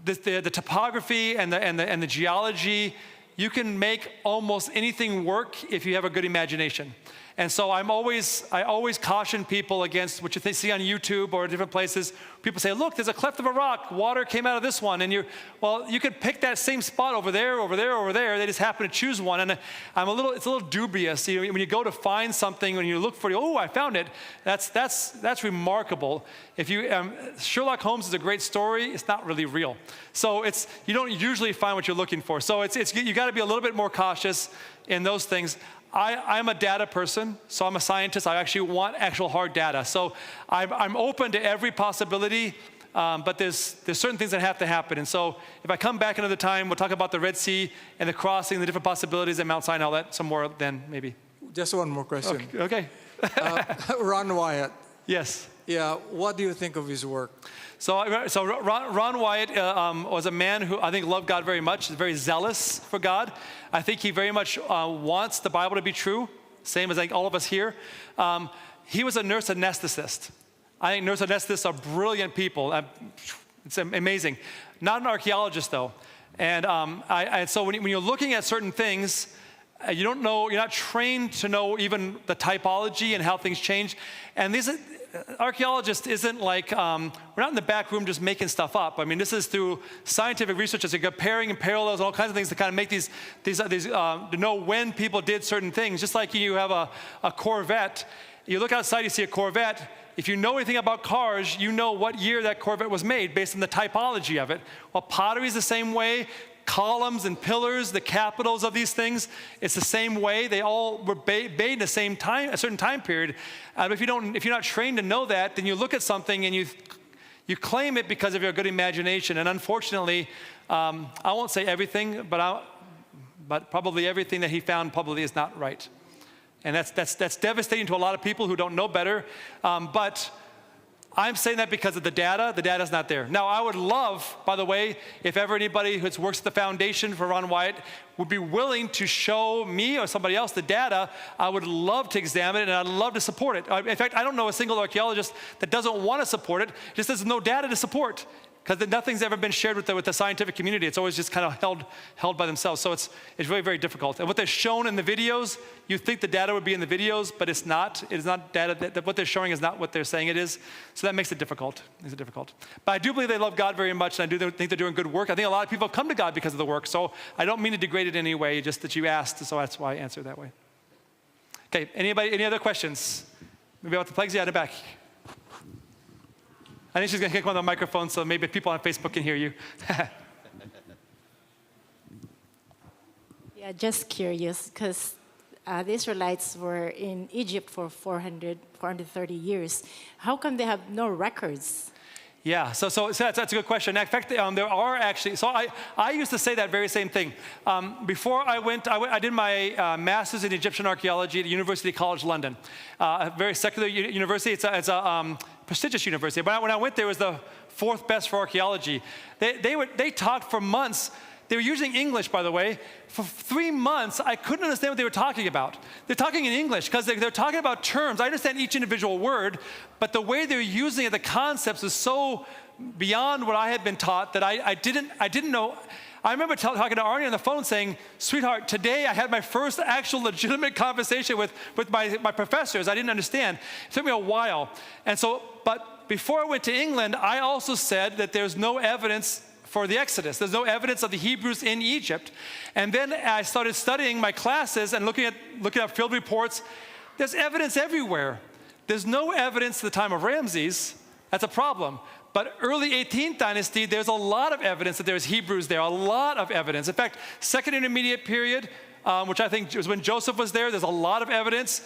the topography and the geology. You can make almost anything work if you have a good imagination. And so I always caution people against what you see on YouTube or different places. People say, look, there's a cleft of a rock. Water came out of this one. And you could pick that same spot over there. They just happen to choose one. And it's a little dubious. When you go to find something, when you look for it, oh, I found it. That's remarkable. Sherlock Holmes is a great story. It's not really real. So you don't usually find what you're looking for. So you got to be a little bit more cautious in those things. I'm a data person, so I'm a scientist. I actually want actual hard data. So I'm open to every possibility, but there's certain things that have to happen. And so if I come back another time, we'll talk about the Red Sea and the crossing, the different possibilities at Mount Sinai, all that, some more then maybe. Just one more question. Okay. Ron Wyatt. Yes. Yeah, what do you think of his work? So Ron Wyatt was a man who I think loved God very much, very zealous for God. I think he very much wants the Bible to be true, same as all of us here. He was a nurse anesthetist. I think nurse anesthetists are brilliant people. It's amazing. Not an archaeologist, though. And so when you're looking at certain things, you don't know, you're not trained to know even the typology and how things change. And these archaeologist isn't like, we're not in the back room just making stuff up. I mean, this is through scientific research, it's comparing and parallels and all kinds of things to kind of make these to know when people did certain things. Just like you have a Corvette, you look outside, you see a Corvette. If you know anything about cars, you know what year that Corvette was made based on the typology of it. Well, pottery is the same way. Columns and pillars, the capitals of these things, it's the same way. They all were made in the same time, a certain time period. But if you're not trained to know that, then you look at something and you claim it because of your good imagination. And unfortunately, I won't say everything, but probably everything that he found probably is not right. And that's devastating to a lot of people who don't know better. But I'm saying that because of the data. The data's not there. Now, I would love, by the way, if ever anybody who works at the foundation for Ron Wyatt would be willing to show me or somebody else the data, I would love to examine it and I'd love to support it. In fact, I don't know a single archaeologist that doesn't want to support it, just there's no data to support. because nothing's ever been shared with the scientific community. It's always just kind of held by themselves. So it's very, very difficult. And what they're shown in the videos, you think the data would be in the videos, but it's not. It is not data. What they're showing is not what they're saying it is. So that makes it difficult. But I do believe they love God very much, and I do think they're doing good work. I think a lot of people have come to God because of the work. So I don't mean to degrade it in any way, just that you asked, so that's why I answered that way. Okay, any other questions? Maybe about the plagues? Yeah, in the back. I think she's going to kick one of the microphones, so maybe people on Facebook can hear you. Yeah, just curious, because the Israelites were in Egypt for 430 years. How come they have no records? Yeah, so that's a good question. In fact, there are actually, so I used to say that very same thing. Before I did my master's in Egyptian archaeology at University College London, a very secular university. It's a prestigious university. But when I went there, it was the fourth best for archaeology. They taught for months. They were using English, by the way. For 3 months, I couldn't understand what they were talking about. They're talking in English because they're talking about terms. I understand each individual word, but the way they're using it, the concepts, is so beyond what I had been taught that I didn't know. I remember talking to Arnie on the phone saying, "Sweetheart, today I had my first actual legitimate conversation with my professors. I didn't understand." It took me a while. But before I went to England, I also said that there's no evidence for the Exodus. There's no evidence of the Hebrews in Egypt. And then I started studying my classes and looking at field reports. There's evidence everywhere. There's no evidence at the time of Ramses. That's a problem. But early 18th dynasty, there's a lot of evidence that there's Hebrews there, a lot of evidence. In fact, second intermediate period, which I think was when Joseph was there, there's a lot of evidence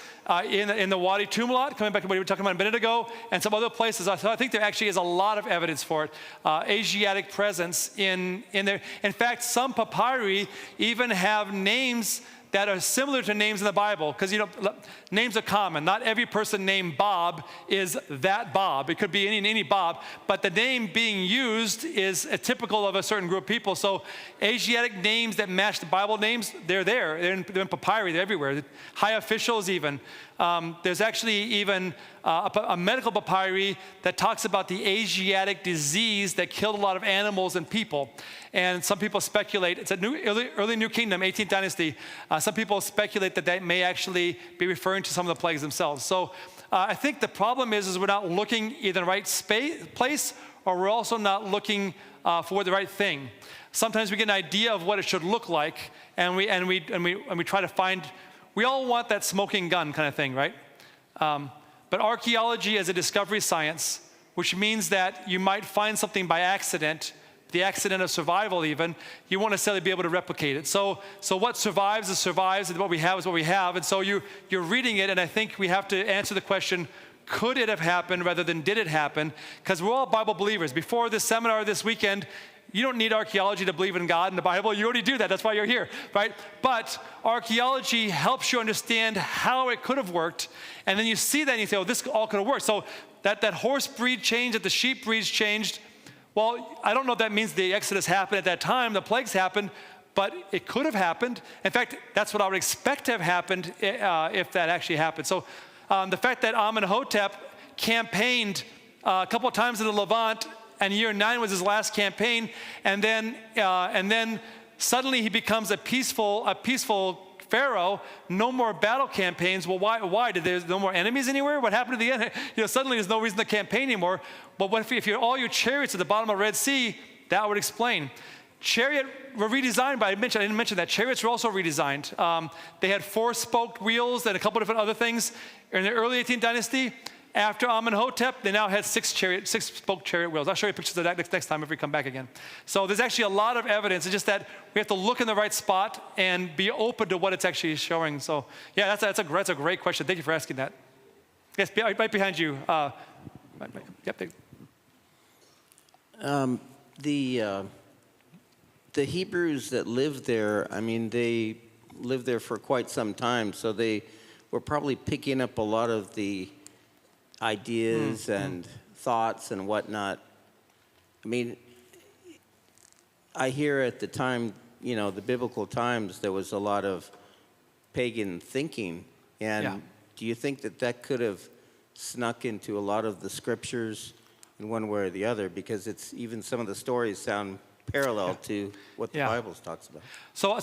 in the Wadi Tumlat, coming back to what we were talking about a minute ago, and some other places. So I think there actually is a lot of evidence for it. Asiatic presence in there. In fact, some papyri even have names that are similar to names in the Bible, because names are common. Not every person named Bob is that Bob. It could be any Bob, but the name being used is typical of a certain group of people. So Asiatic names that match the Bible names, they're there. They're in papyri. They're everywhere. High officials even. There's actually even a medical papyri that talks about the Asiatic disease that killed a lot of animals and people. And some people speculate, it's a early New Kingdom, 18th dynasty. Some people speculate that may actually be referring to some of the plagues themselves. So I think the problem is we're not looking either in the right place, or we're also not looking for the right thing. Sometimes we get an idea of what it should look like, and we try to find. We all want that smoking gun kind of thing, right? But archaeology is a discovery science, which means that you might find something by accident, the accident of survival even. You won't necessarily be able to replicate it. So what survives is survives, and what we have is what we have. And so you're reading it, and I think we have to answer the question, could it have happened rather than did it happen? Because we're all Bible believers. Before this seminar this weekend, you don't need archaeology to believe in God and the Bible. You already do that. That's why you're here, right? But archaeology helps you understand how it could have worked. And then you see that and you say, oh, this all could have worked. So that horse breed changed, that the sheep breeds changed. Well, I don't know if that means the Exodus happened at that time, the plagues happened, but it could have happened. In fact, that's what I would expect to have happened if that actually happened. So the fact that Amenhotep campaigned a couple of times in the Levant, and year 9 was his last campaign, and then suddenly he becomes a peaceful pharaoh. No more battle campaigns. Well, why? Did there no more enemies anywhere? What happened to the enemy? Suddenly there's no reason to campaign anymore. But what if all your chariots at the bottom of the Red Sea? That would explain. Chariot were redesigned, but I didn't mention that. Chariots were also redesigned. They had 4-spoked wheels and a couple different other things. In the early 18th dynasty, after Amenhotep, they now had 6-spoke chariot wheels. I'll show you pictures of that next time if we come back again. So there's actually a lot of evidence. It's just that we have to look in the right spot and be open to what it's actually showing. So yeah, that's a great question. Thank you for asking that. Yes, right behind you. Yep. The Hebrews that lived there, I mean, they lived there for quite some time, so they were probably picking up a lot of the ideas and thoughts and whatnot. I mean, I hear at the time, the biblical times, there was a lot of pagan thinking. And do you think that could have snuck into a lot of the scriptures in one way or the other, because it's even some of the stories sound parallel to what the Bible talks about. So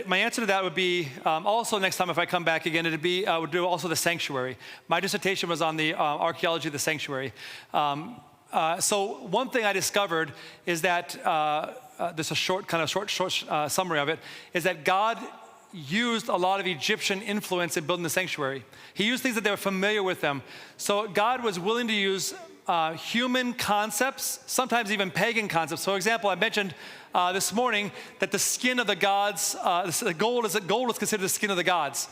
my answer to that would be, also next time if I come back again, it'd be, I would do also the sanctuary. My dissertation was on the archaeology of the sanctuary. So one thing I discovered is that, this is a short summary of it, is that God used a lot of Egyptian influence in building the sanctuary. He used things that they were familiar with them. So God was willing to use human concepts, sometimes even pagan concepts. For example, I mentioned this morning that the skin of the gods, gold was considered the skin of the gods.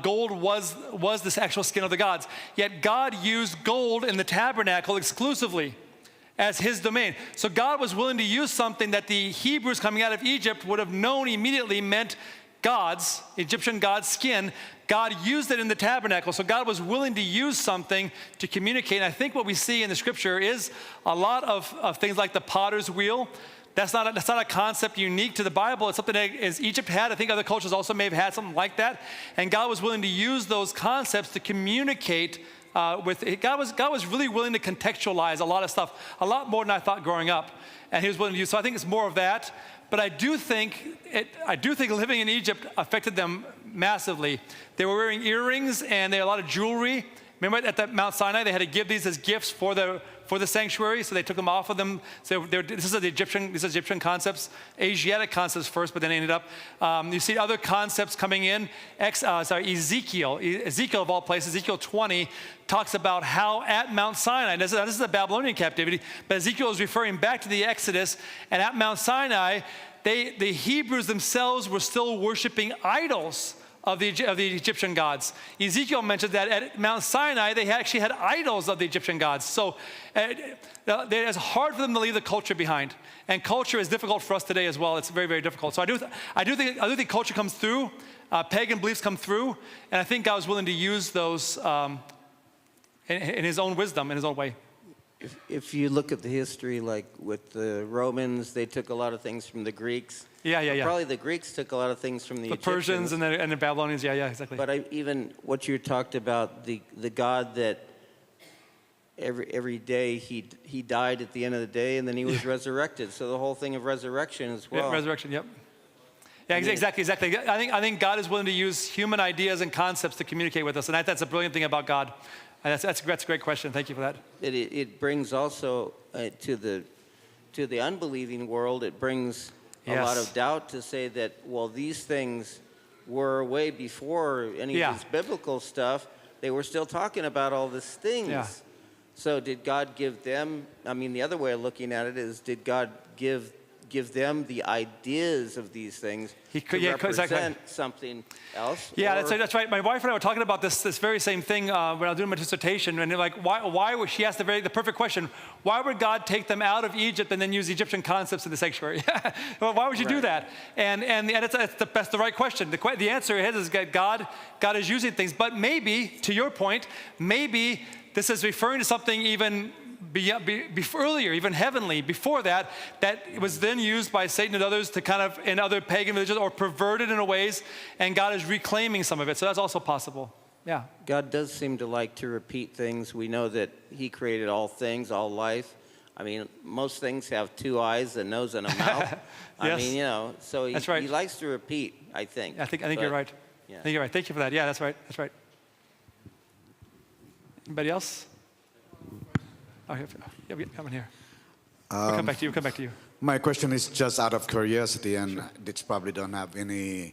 Gold was this actual skin of the gods. Yet God used gold in the tabernacle exclusively as his domain. So God was willing to use something that the Hebrews coming out of Egypt would have known immediately meant gods, Egyptian god's skin. God used it in the tabernacle. So God was willing to use something to communicate. And I think what we see in the scripture is a lot of things like the potter's wheel. That's not a concept unique to the Bible. It's something that Egypt had. I think other cultures also may have had something like that. And God was willing to use those concepts to communicate with. God was really willing to contextualize a lot of stuff, a lot more than I thought growing up. And he was willing to use. So I think it's more of that. But I do think living in Egypt affected them massively. They were wearing earrings and they had a lot of jewelry. Remember at the Mount Sinai, they had to give these as gifts for the sanctuary, so they took them off of them. So this is Egyptian concepts, Asiatic concepts first, but then they ended up. You see other concepts coming in. Ezekiel of all places, Ezekiel 20 talks about how at Mount Sinai, this is the Babylonian captivity, but Ezekiel is referring back to the Exodus, and at Mount Sinai, the Hebrews themselves were still worshiping idols of the Egyptian gods. Ezekiel mentioned that at Mount Sinai, they actually had idols of the Egyptian gods. So it's hard for them to leave the culture behind. And culture is difficult for us today as well. It's very, very difficult. So I do think culture comes through, pagan beliefs come through, and I think God was willing to use those in his own wisdom, in his own way. If you look at the history, like with the Romans, they took a lot of things from the Greeks. Yeah. Probably the Greeks took a lot of things from the Egyptians. Persians and the Babylonians, yeah, exactly. But even what you talked about, the God that every day he died at the end of the day, and then he was resurrected. So the whole thing of resurrection as well. Yeah, resurrection, yep. Yeah, exactly. I think God is willing to use human ideas and concepts to communicate with us, and that's a brilliant thing about God. And that's a great question. Thank you for that. It brings also to the unbelieving world, it brings a lot of doubt to say that, well, these things were way before any of this biblical stuff. They were still talking about all these things. Yeah. So did God give them, the other way of looking at it is, did God give them the ideas of these things to represent something else? Yeah, that's right. My wife and I were talking about this very same thing when I was doing my dissertation, and like, why was she asked the perfect question? Why would God take them out of Egypt and then use Egyptian concepts in the sanctuary? Well, why would you do that? And that's the right question. The answer is that God is using things, but maybe, to your point, maybe this is referring to something even earlier, even heavenly, before that it was then used by Satan and others to kind of, in other pagan religions, or perverted in ways, and God is reclaiming some of it. So that's also possible. Yeah. God does seem to like to repeat things. We know that he created all things, all life. Most things have two eyes, a nose, and a mouth. Yes. So that's right. He likes to repeat, I think. I think you're right. Yeah. I think you're right. Thank you for that. Yeah, that's right. Anybody else? Oh, come in here. We'll come back to you. My question is just out of curiosity, and it probably don't have any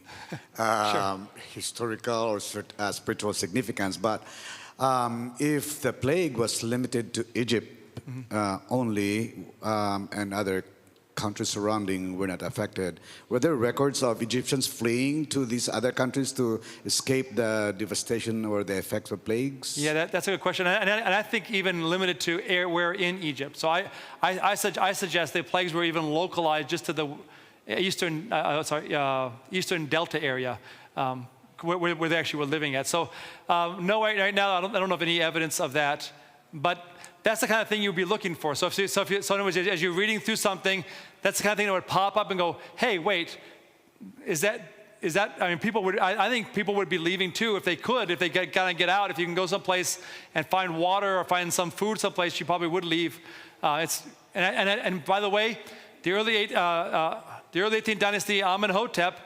historical or spiritual significance. But if the plague was limited to Egypt only, and other countries surrounding were not affected, were there records of Egyptians fleeing to these other countries to escape the devastation or the effects of plagues? Yeah, that's a good question, and I think even limited to where in Egypt. So I suggest the plagues were even localized just to the eastern Delta area, where they actually were living at. So no, right now I don't know of any evidence of that, but that's the kind of thing you'd be looking for. So in other words, as you're reading through something, that's the kind of thing that would pop up and go, hey, wait, is that is that, I mean, people would, I think people would be leaving too if they could, if they kind of get out. If you can go someplace and find water or find some food someplace, you probably would leave. And by the way, the early 18th dynasty, Amenhotep,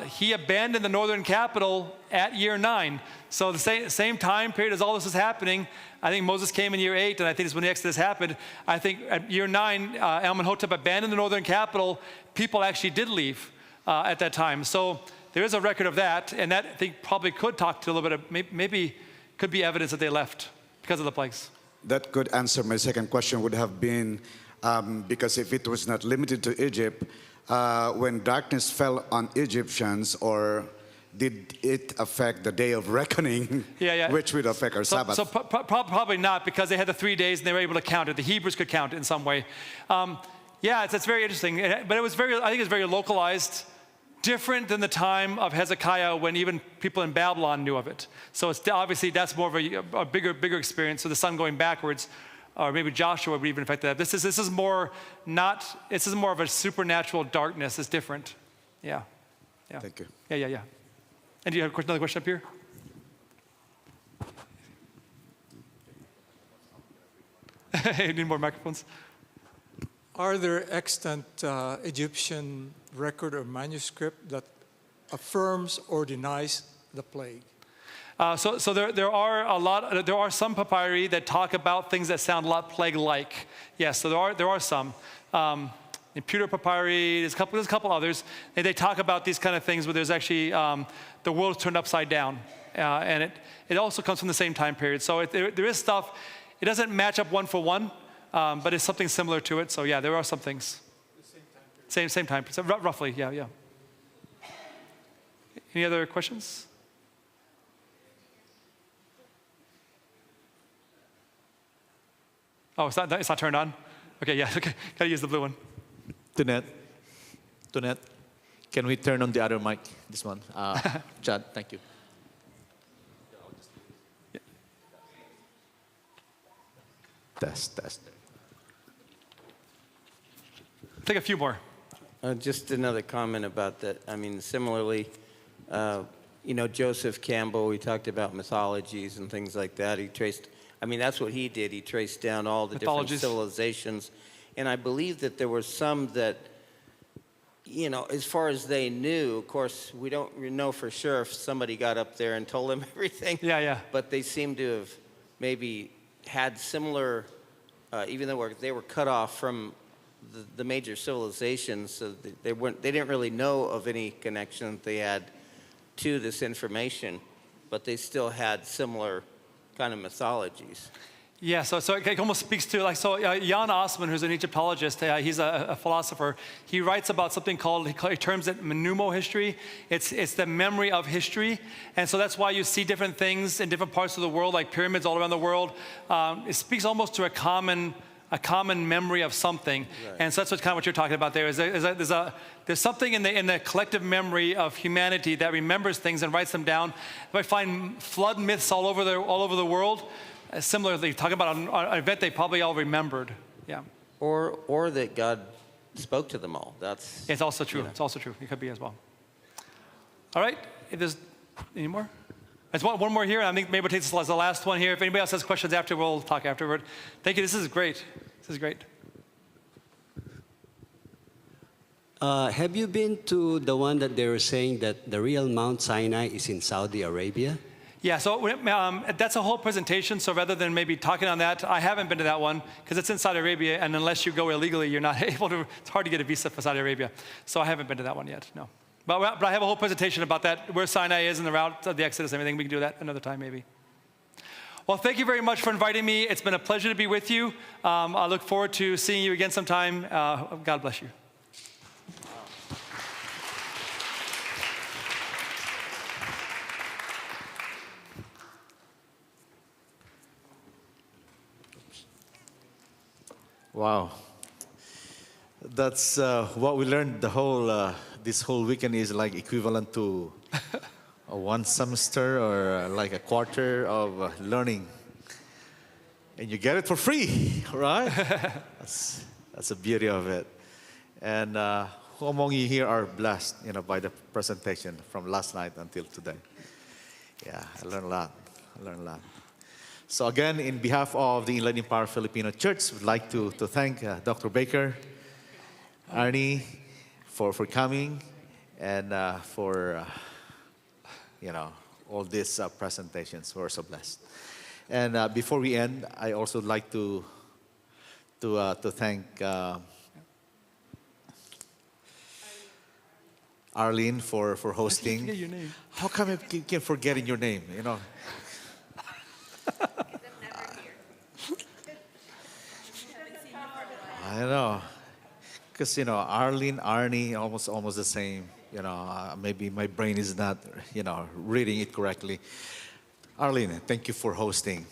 he abandoned the northern capital at year 9. So the same time period as all this is happening, I think Moses came in year 8, and I think it's when the Exodus happened. I think at year 9, Amenhotep abandoned the northern capital. People actually did leave at that time. So there is a record of that, and that I think probably could talk to a little bit of, maybe could be evidence that they left because of the plagues. That could answer my second question would have been, because if it was not limited to Egypt, when darkness fell on Egyptians, or did it affect the day of reckoning, which would affect our Sabbath? So probably not, because they had the 3 days and they were able to count it. The Hebrews could count it in some way. It's very interesting, but I think it's very localized, different than the time of Hezekiah when even people in Babylon knew of it. So it's obviously that's more of a bigger experience. So the sun going backwards, or maybe Joshua would even affect that. This is more of a supernatural darkness. It's different. Yeah. Thank you. Yeah. And do you have another question up here? Need more microphones? Are there extant Egyptian record or manuscript that affirms or denies the plague? So there are some papyri that talk about things that sound a lot plague-like. Yes, so there are some. In Pewter papyri, there's a couple others, and they talk about these kind of things where there's actually the world turned upside down, and it also comes from the same time period. So there is stuff. It doesn't match up one for one, but it's something similar to it. So yeah, there are some things. Same time period. So roughly, yeah. Any other questions? Oh, it's not turned on? Okay, yeah, okay. Gotta use the blue one. Tunette, can we turn on the other mic? This one. Chad, thank you. Yeah. Test. Take a few more. Just another comment about that. I mean, similarly, Joseph Campbell, we talked about mythologies and things like that. That's what he did. He traced down all the different civilizations. And I believe that there were some that, as far as they knew, of course, we don't know for sure if somebody got up there and told them everything. Yeah. But they seem to have maybe had similar, even though they were cut off from the major civilizations, so they didn't really know of any connection that they had to this information, but they still had similar kind of mythologies. Yeah, so it almost speaks to, Jan Osman, who's an Egyptologist, he's a philosopher. He writes about something called, he terms it pneumohistory. It's the memory of history. And so that's why you see different things in different parts of the world, like pyramids all around the world. It speaks almost to a common memory of something. Right. And so that's kind of what you're talking about there. There's something in the collective memory of humanity that remembers things and writes them down. If I find flood myths all over the world, similarly, talking about an event they probably all remembered. Yeah. Or that God spoke to them all. It's also true. It's also true. It could be as well. All right. If there's any more? There's one more here, and I think maybe we'll take this as the last one here. If anybody else has questions after, we'll talk afterward. Thank you. This is great. Have you been to the one that they were saying that the real Mount Sinai is in Saudi Arabia? Yeah, so that's a whole presentation. So rather than maybe talking on that, I haven't been to that one because it's in Saudi Arabia, and unless you go illegally, you're not able to. It's hard to get a visa for Saudi Arabia. So I haven't been to that one yet. No. But I have a whole presentation about that, where Sinai is and the route of the Exodus and everything. We can do that another time, maybe. Well, thank you very much for inviting me. It's been a pleasure to be with you. I look forward to seeing you again sometime. God bless you. Wow. That's what we learned this whole weekend is like equivalent to one semester or like a quarter of learning. And you get it for free, right? That's the beauty of it. And who among you here are blessed, by the presentation from last night until today? Yeah, I learned a lot. So again, in behalf of the Enlightening Power Filipino Church, we'd like to thank Dr. Baker, Arnie, for coming and for, all these presentations. We're so blessed. And before we end, I also like to thank Arlene for hosting. I forget your name. How come I keep forgetting your name? I know, because Arlene, Arnie, almost the same. Maybe my brain is not reading it correctly. Arlene, thank you for hosting.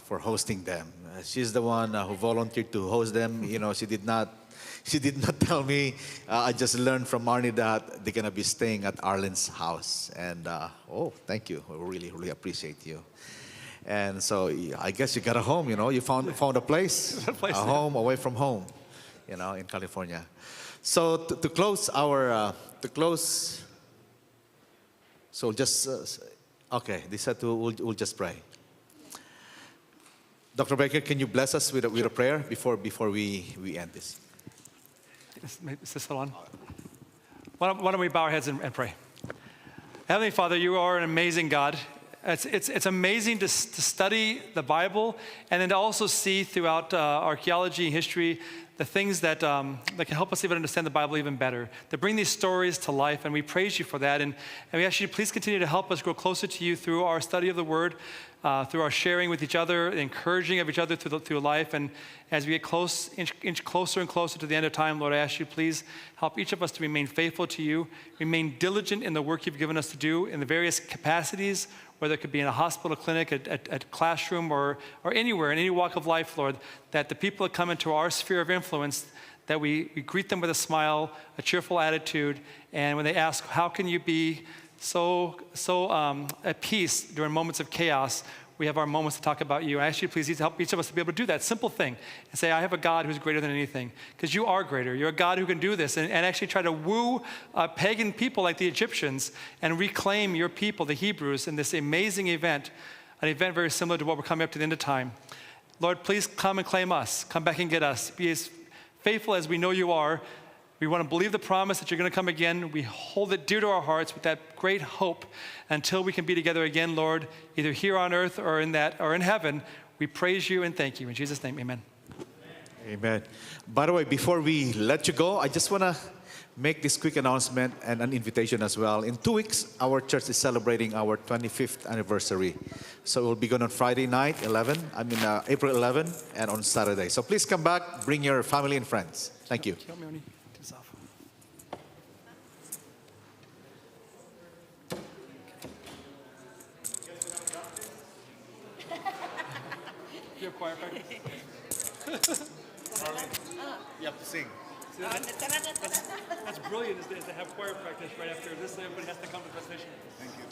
For hosting them. She's the one who volunteered to host them. She did not tell me. I just learned from Arnie that they're gonna be staying at Arlene's house. And thank you. I really appreciate you. And so I guess you got a home. You found a place, a home away from home. In California. So to close so just okay. This had to we'll just pray. Dr. Baker, can you bless us with a prayer before we end this? Is this still on? Why don't we bow our heads and pray? Heavenly Father, you are an amazing God. It's amazing to study the Bible and then to also see throughout archaeology and history the things that can help us even understand the Bible even better, to bring these stories to life, and we praise you for that. And we ask you to please continue to help us grow closer to you through our study of the Word, through our sharing with each other, encouraging of each other through life. And as we get inch closer and closer to the end of time, Lord, I ask you please help each of us to remain faithful to you, remain diligent in the work you've given us to do in the various capacities, whether it could be in a hospital, clinic, at classroom, or anywhere, in any walk of life, Lord, that the people that come into our sphere of influence, that we greet them with a smile, a cheerful attitude, and when they ask, how can you be so at peace during moments of chaos, we have our moments to talk about you. I ask you, please, help each of us to be able to do that simple thing and say, I have a God who's greater than anything, because you are greater. You're a God who can do this, and actually try to woo pagan people like the Egyptians and reclaim your people, the Hebrews, in this amazing event, an event very similar to what we're coming up to the end of time. Lord, please come and claim us. Come back and get us. Be as faithful as we know you are. We want to believe the promise that you're going to come again. We hold it dear to our hearts with that great hope until we can be together again, Lord, either here on earth or in heaven. We praise you and thank you. In Jesus' name, amen. Amen. By the way, before we let you go, I just want to make this quick announcement and an invitation as well. In 2 weeks, our church is celebrating our 25th anniversary. So we'll be going on Friday night, April 11, and on Saturday. So please come back, bring your family and friends. Thank you. You have choir practice? You have to sing. See, that's brilliant, is to have choir practice right after this. Everybody has to come to the presentation. Thank you.